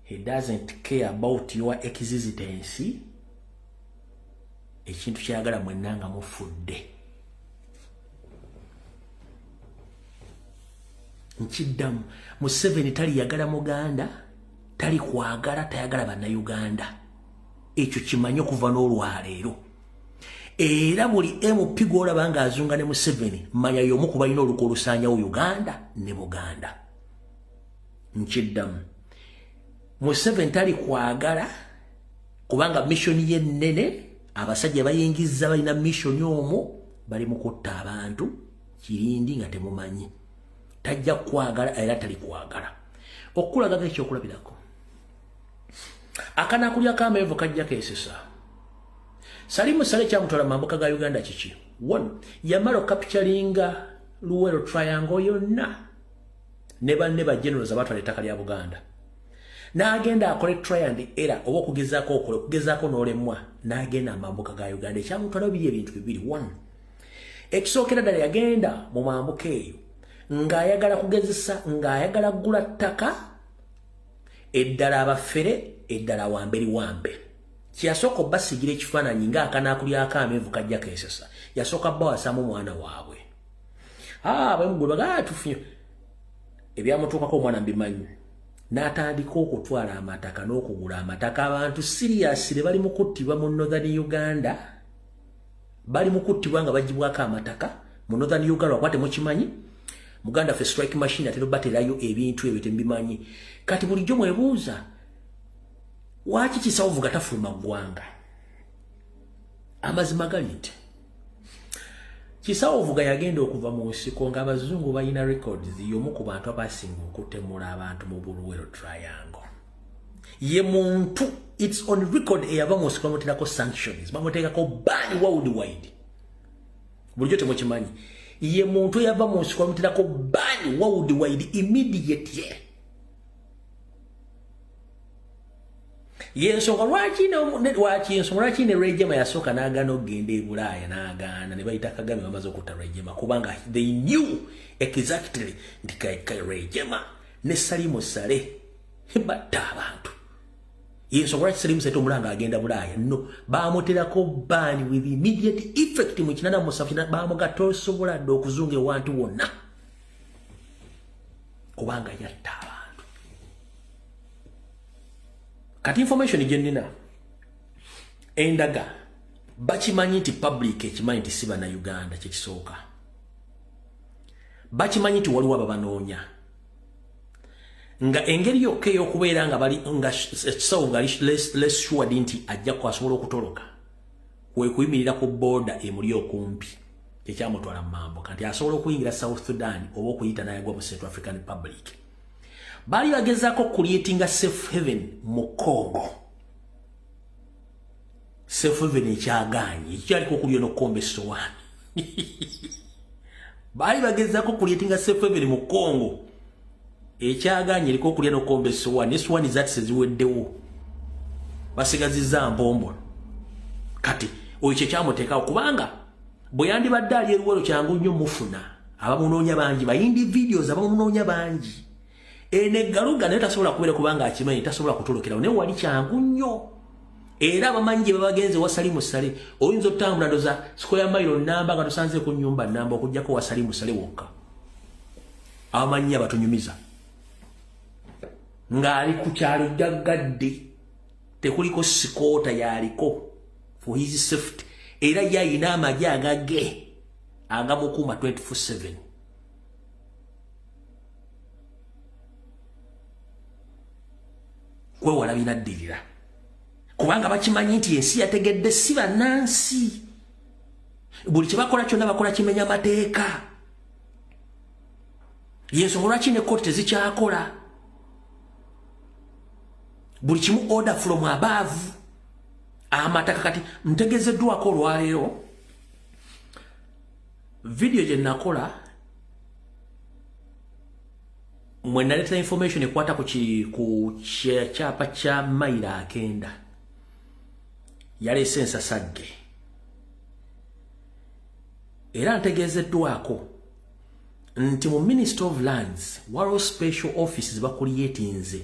He doesn't care about your existence. Ekintu kyagala mwenna nga mufudde. Nkiddamu Museveni tali yagala Muganda, tali kwagala, tayagala bannayuganda. Ekyo kimanyi okuva n'olwaleero. Era buli MP gw'olaba nga azunga ne Museveni manya y'omu ku balina oluko olusaanyawo Uganda ne Buganda. Nkiddamu Museveni tali kwagala kubanga mission ye nnene, abasajja bayingizza balina mission omwo bali mu kutta abantu kirindi nga temumanyi. Tajja kwagala era tali kwagala. Okulaga ekyokulabirako. Akana kulya kamevu kajja kesesa. Salimu sale kyamutwala mambuka ga Uganda kiki. 1. Yamalo capturinga Luwero Triangle yonna. Neba generals abatwala ettaka lya Buganda. N'agenda akole try and error oba okugezaako n'olemwa n'agenda amambuka ga Uganda. Ekyamutwala biri ebintu bibiri. 1. Ekisookera ddala yagenda mu mambuka eyo ng'ayagala kugezesa ng'ayagala ggula ttaka eddala abafere eddala wambe. Kyasooka basigira ekifaananyi ng'akanaakulyako ameevu kajja keesesa. Yasooka bawasaamu mwana waabwe. Bwemugulu bagaa tufunye ebyamutuukako omwana mbimanyi. N'atandika okutwala amataka n'okugula amataka. Abantu seriously bali mu kuttibwa mu Northern Uganda. Bali mu kuttibwa nga bagibwako amataka mu Northern Uganda wakwate mukimanyi. Muganda fe strike machine atero baterayo ebintu ebyo tembimanyi. Kati bulijjo mwebuuza waki Kisawuvu gatafuluma ggwanga? Amazima gali nti Kisawuvu yagenda okuva mu nsiko ng'abazungu balina records y'omu ku bantu abasinga okutemula abantu mu Luwero Triangle. Ye muntu it's on record eyava mu nsiko bamuteekako sanctions, bamuteekako ban worldwide. Bulijjo temukimanyi. Ye muntu yava mu nsiko bamuteekako ban worldwide immediately. Yensonga lwaki ne Rejema yasooka n'agaana okugenda e Bulaaya n'agaana ne bayita Kagame bamaze okutta Rejema kubanga they knew exactly nti Rejema ne Salimu Sale batta abantu. Yensonga lwaki Salimu Sale omulanga agenda Bulaaya no baamuterako ban with immediate effect mu 1987 baamugatta osobola dde okuzunga ewantu wonna kubanga yatta abantu. Kati information jennina endaga bakimanyi nti public ekimanyi nti siba na Uganda kyekisooka. Bakimanyi nti waliwo ababanoonya nga engeri yokka ey'okubeera nga bali nga Kisawuvu nga less sure nti ajja kwasobola okutoloka kwe kuyimirira ku border emuli okumpi ekyamutwala mu mambuka nti asobola okuyingira South Sudan oba okuyita n'ayagwa mu Central African Republic. Bali bagezaako creating a safe haven mu Congo. Safe haven ekyagaanyi ekyaliko okulya n'okukomba essowaani. Bali bagezaako creating a safe haven mu Congo ekyagaanyi eriko okulya n'okukomba essowaani. Essowaani zaati seziweddewo basigazizza mpombo. Kati oyo kye kyamuteekawo kubanga bwe yandibadde ali eruwero kyangu nnyo mufuna abamunoonya bangi bayindi videos abamunoonya bangi. Enegaluga naye tasobola kubeera kubanga akimanyi tasobola kutolokerawo naye wali kyangu nnyo. Era abamanyi gye babagenze wa Salimu Sale oyinza otambula ndoza square mile namba nga tosanze ku nnyumba namba okujjako wa Salimu Sale wokka. Abamanyi abatunyumiza ng'ali ku kyalo jaggadde tekuliko sikoota yaliko for his safety era yayina amagye agage agamukuuma 24/7. Kwe wala binaddirira kubanga bakimanyi nti ensi yategedde si bannansi. Buli kye bakola kyonna bakola kimenya mateeka. Yensonga lwaki ne kkooti tezikyakola. Buli kimu order from above. Amataka kati ntegezeddwako olwaleero video gye nakola mwe naleta information ekwata ku kyapa kya maila akenda yaleese ensasagge era ntegeezeddwako nti mu Ministry of Lands waliwo special offices bakuliyetinze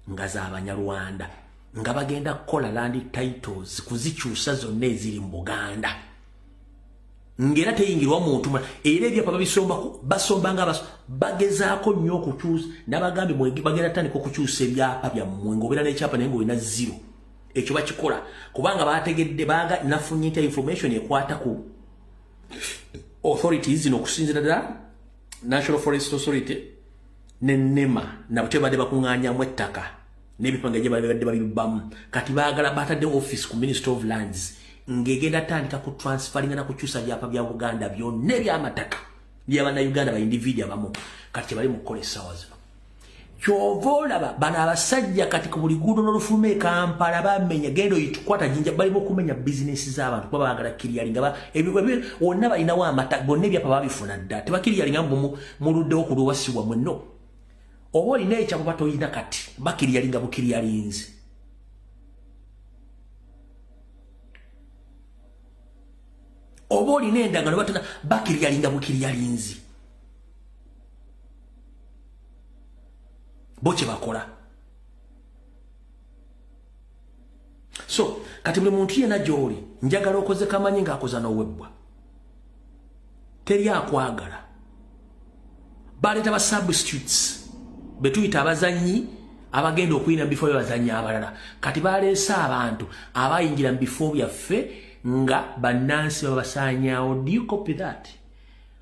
nga z'Abanyarwanda nga bagenda kukola land titles kuzikyusa zonna eziri mu Buganda ngera teyingirwa muntu era ebyapa basombanga bagezaako nnyo okukyusa n'abagambe bagenda tandika okukyusa ebyapa byammwe ng'obeera n'ekyapa naye ng'olina zero ekyo bakikola kubanga bategedde nafunye information ekwata ku authorities zino okusinzira ddala National Forest Authority ne NEMA nabo tebadde bakuŋŋaanyamu ettaka n'ebipanga gye babadde babibbamu kati baagala batadde office ku Ministry of Lands ng'egenda tandika ku transferinga na kukyusa byapa bya Buganda byonna eby'amataka by'Abannayuganda ba individu abamu kati bali mu kukola essaawa zino kyova olaba bano abasajja kati ku buli guudo n'olufuluma e Kampala bamenya genda oyitukwata jinja bali okumenya bizinesi z'abantu kuba baagala kiriyalinga wonna balinawo amataka bonna ebyapa babifuna dda tebakiriyalinga muluddewo ku lwewasibwa mwenno oba olina ekyapa batoyina kati bakiriyalinga bukiriyalinzi oba olina endagano batona bakiriyalinga bukiriyalinzi bo kye bakola so kati buli muntu yena gy'oli njagala okoze kamanyi ng'akoza n'owebbwa teri akwagala baleeta ba substitutes betuyita abazanyi abagenda okuyina mu bifo by'abazanyi abalala kati baleese abantu abayingira mu bifo byaffe nga bannansi babasaanyaawo. Do you copy that?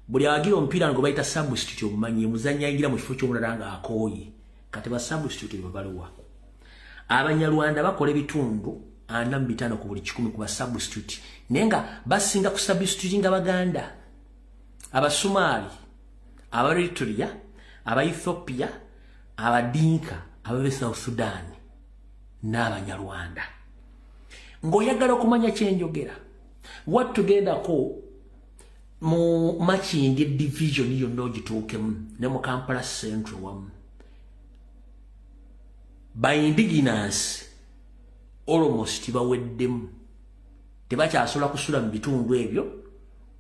Buli awagira omupiira ngo bayita substitute omumanyi muzanyi ayingira mu kifo ky'omulala nga akooye kati ba substitute babaliwa. Abanyarwanda bakola ebitundu 45 ku buli 10 ku ba substitute nenga basinga ku substitute nga Baganda, Abasomali, Abaeritrea, Abaethiopia, Abadinka, Ababe South Sudan n'Abanyarwanda. Ng'oyagala okumanya kyenjogera what together ko mu matching division yonna ogituukemu ne mu Kampala Central wamu by indigenous almost baweddemu tebakyasobola kusula mu bitundu ebyo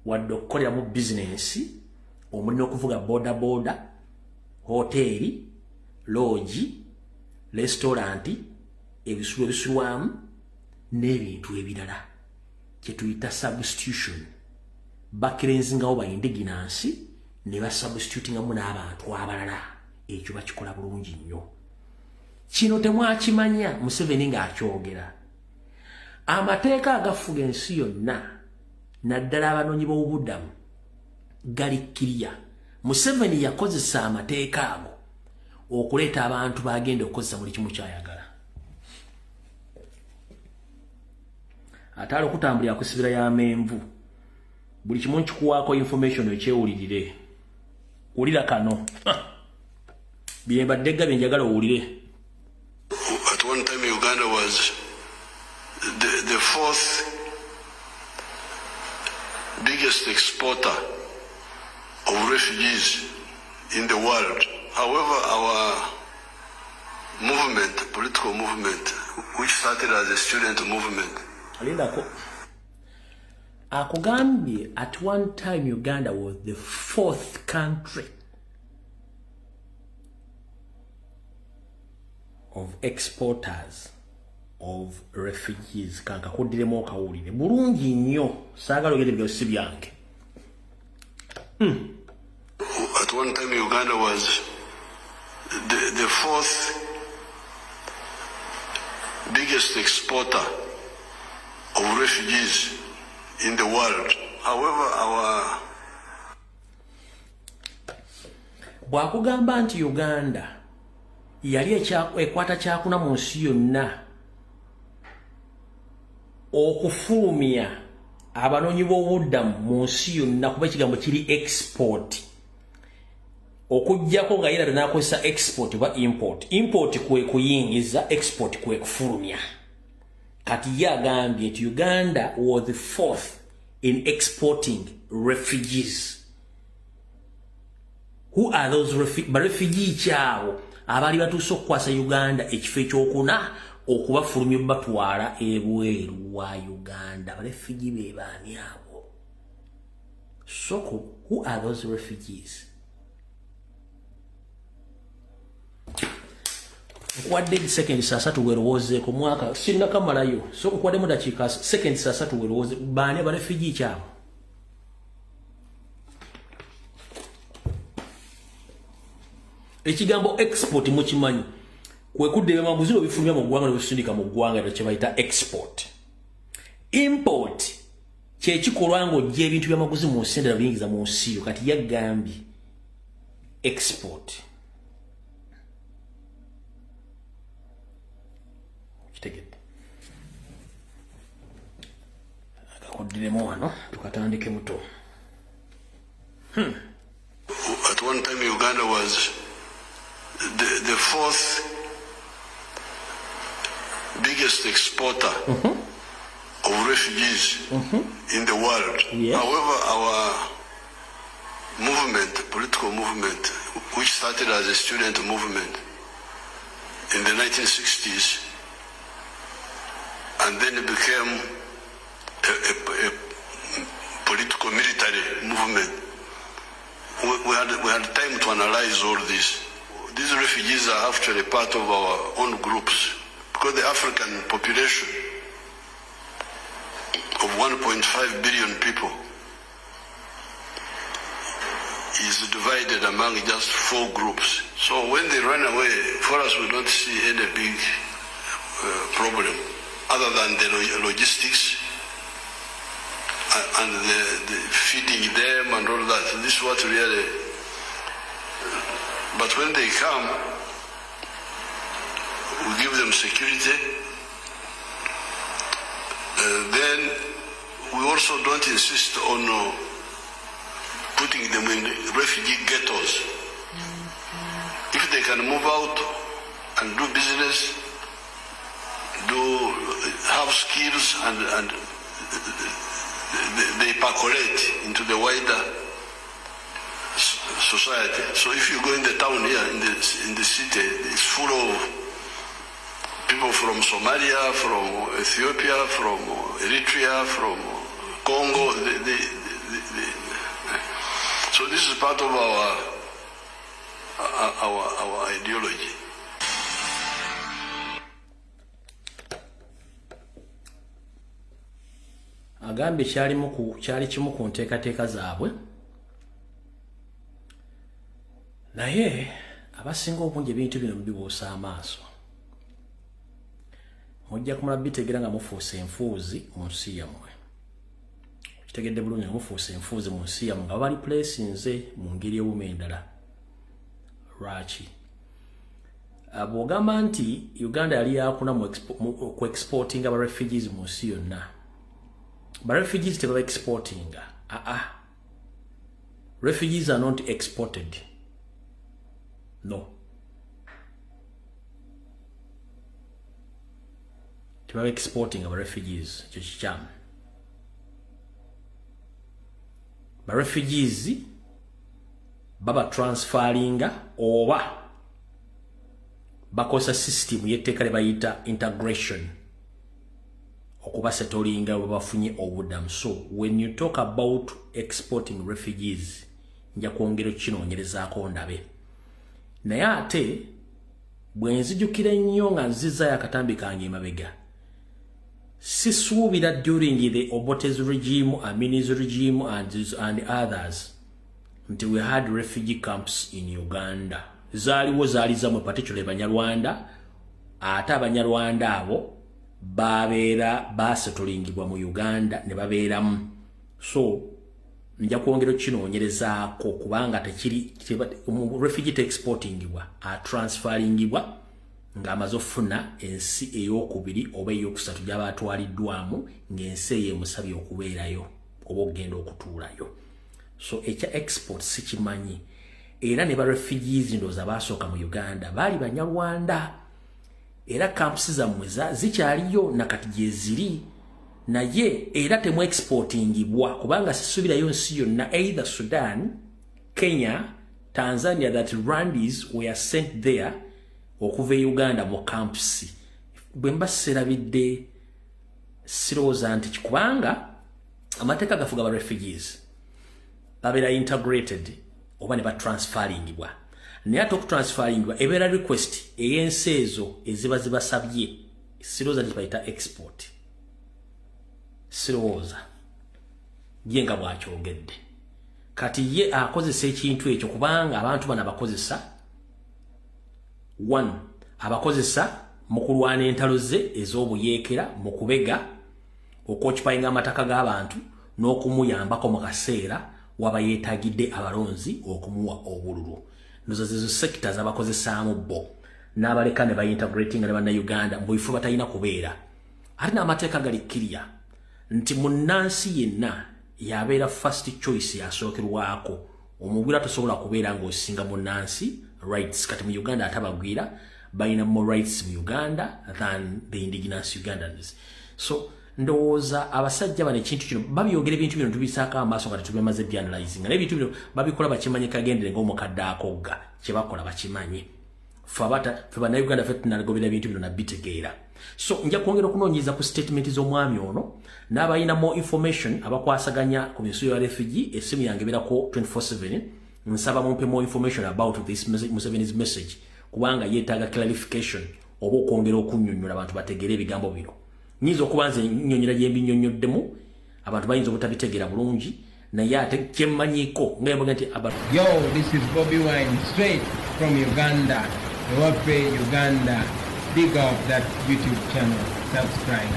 wadde okukolera mu bizinesi omulina okuvuga boda hoteli lodge restauranti ebisulo ebisulwamu n'ebintu ebirala kye tuyita substitution bakirenzingawo ba indigenous ne basubstitutingamu n'abantu abalala ekyo bakikola bulungi nnyo. Kino temwakimanya Museveni ng'akyogera amateeka agafuga ensi yonna naddala abanoonyi b'obubudamu gali kiriya. Museveni yakozesa amateeka ago okuleeta abantu bagenda okukozesa buli kimu kyayagala. Atali okutambulira kusibira ya menvu buli kimu nkikuwaako information ekyewulirire. Wulira kano byembadde gabe njagala owulire. At one time Uganda was the fourth biggest exporter of refugees in the world. However, our movement, political movement, which started as a student movement, akugambye at one time Uganda was the fourth country of exporters of refugees. Kanka kudiremo okawulire bulungi nnyo saagala ogende byosi byange. At one time Uganda was the fourth biggest exporter of refugees in the world. However, our bwakugamba nti Uganda yali ekwata kyakuna mu nsi yonna okufulumya abanoonyi b'obuddamu mu nsi yonna kuba ekigambo kiri export okujjako nga yera n'akozesa export oba import. Import kwe kuyingiza, export kwe kufulumya. Kati ye agambye nti Uganda was the fourth in exporting refugees. Who are those refugee kyawo abali batuuse okukwasa Uganda ekifo ekyokuna okubafulumya batwala ebweru wa Uganda. Refugee be baani abo? So who are those refugees? What did second sasatu weroze ku mwaka sinna kamalayo so kwa demo dakika second sasatu weroze bani ba refugee chabo ekigambo export mukimanyi kwe kudde mabuziro bifulumya mu gwanga nebisindika mu gwanga ekyo bayita export. Import kye kikolwa ngo gye ebintu byamaguzi mu nsendera bingiza mu nsiyo kati yagambi export. Kitegedde akakoddiremu wano tukatandike muto. At one time Uganda was the fourth biggest exporter of refugees in the world. Yes. However, our movement, political movement, which started as a student movement in the 1960s, and then it became a political military movement. We had time to analyze all this. These refugees are actually part of our own groups because the African population of 1.5 billion people is divided among just 4 groups. So when they run away, for us we don't see any big problem other than the logistics and the feeding them and all that. This is what really... But when they come, we give them security. Then we also don't insist on putting them in refugee ghettos. If they can move out and do business, have skills, and they percolate into the wider society. So if you go in the town here, in the city, it's full of people from Somalia, from Ethiopia, from Eritrea, from Congo. So this is part of our ideology. Agambe kyali kimu ku nteekateeka zaabwe naye abasinga obungi ebintu bino bibuusa amaaso. Mujja kumala bitegeera nga mufuuse enfuuzi mu nsi yammwe. Kitegedde bulungi nga mufuuse enfuuzi mu nsi yammwe nga bali placinze mu ngeri ewuma endala. Lwaki? Bw'ogamba nti Uganda yali yakuna ku exporting aba refugees mu nsi yonna. But refugees tebaba exporting. Refugees are not exported. No. Tebaba exporting aba refugees. Kyekikyamu. Ba refugees baba transferringa oba bakosa system yetteeka lye bayita integration. Okuba settlinga bafunye obuddamu. So when you talk about exporting refugees, nja kwongera kinoonyerezaako ndabe. Naye ate bwe nzijukira ennyo nga nzizaayo akatambi kange emabega, sisuubira during the Obote's regime, Amini's regime and others nti we had refugee camps in Uganda. Zaaliwo zaali zamwe particularly Banyarwanda, ate Abanyarwanda abo babeera basetolingibwa mu Uganda ne babeeramu. So nja kwongera kinoonyerezaako kubanga tekiri refugee exportingibwa transferringibwa ng'amaze okufuna ensi ey'okubiri oba ey'okusatu gy'aba atwaliddwamu ng'ensi eyo emusabye okubeerayo oba okugenda okutuulayo. So ekya export sikimanyi. Era ne ba refugees ndowooza baasooka mu Uganda baali Banyarwanda. Era camps zammwe zikyaliyo nakati gye ziri, naye era temu exportingibwa kubanga sisuubirayo nsi yonna, either Sudan, Kenya, Tanzania, that Rwandese were sent there okuva e Uganda mu camps. Bwe mba serabidde sirowooza nti kubanga amateeka gafuga ba refugees. babera integrated oba ne batransferingibwa naye ate okutransferingibwa ebeera request ey'ensi ezo eziba zibasabye sirowooza tebayita export sirowooza ye nga bwakyogedde kati ye akozesa ekintu ekyo kubanga abantu bano abakozesa one abakozesa mu kulwana entalo ze ez'obuyeekera mu kubega okwokipayinga amataka g'abantu n'okumuyambako mu kaseera waba yeetagidde abalonzi okumuwa obululu nozo zezo sectors abakozesaamu bo n'abaleka ne baintegrating ne bannayuganda mu bifo batalina kubeera ate n'amateeka gali kkiriya nti munnansi yenna yabeera first choice yasookerwako omugwira tosobola kubeera ng'osinga munnansi rights kati mu Uganda atabagwira balina more rights mu Uganda than the indigenous Ugandans. So ndowooza abasajja bano ekintu kino babyogera ebintu bino tubisaako amaaso nga tetubimaze byanalyzing n'ebintu bino babikola bakimanye kagendere ng'omukadde akogga kye bakola bakimanye fe bannayuganda ffe tunagobera ebintu bino nabitegeera. So nja kwongera okunoonyereza ku statement z'omwami ono n'abalina more information abakwasaganya ku misu ya refugee esimu yange ebeerako 24/7 nsaba mumpe more information about this Museveni's message kubanga yeetaaga clarification oba okwongera okunnyonnyola abantu bategeere ebigambo bino. Nyiza okuba nze nnyonnyola gye mbinnyonnyoddemu abantu bayinza obutabitegeera bulungi naye ate kyemmanyiiko ngayembaga nti Yo, this is Bobi Wine straight from Uganda. Ewaffe Uganda. Big up that YouTube channel. Subscribe.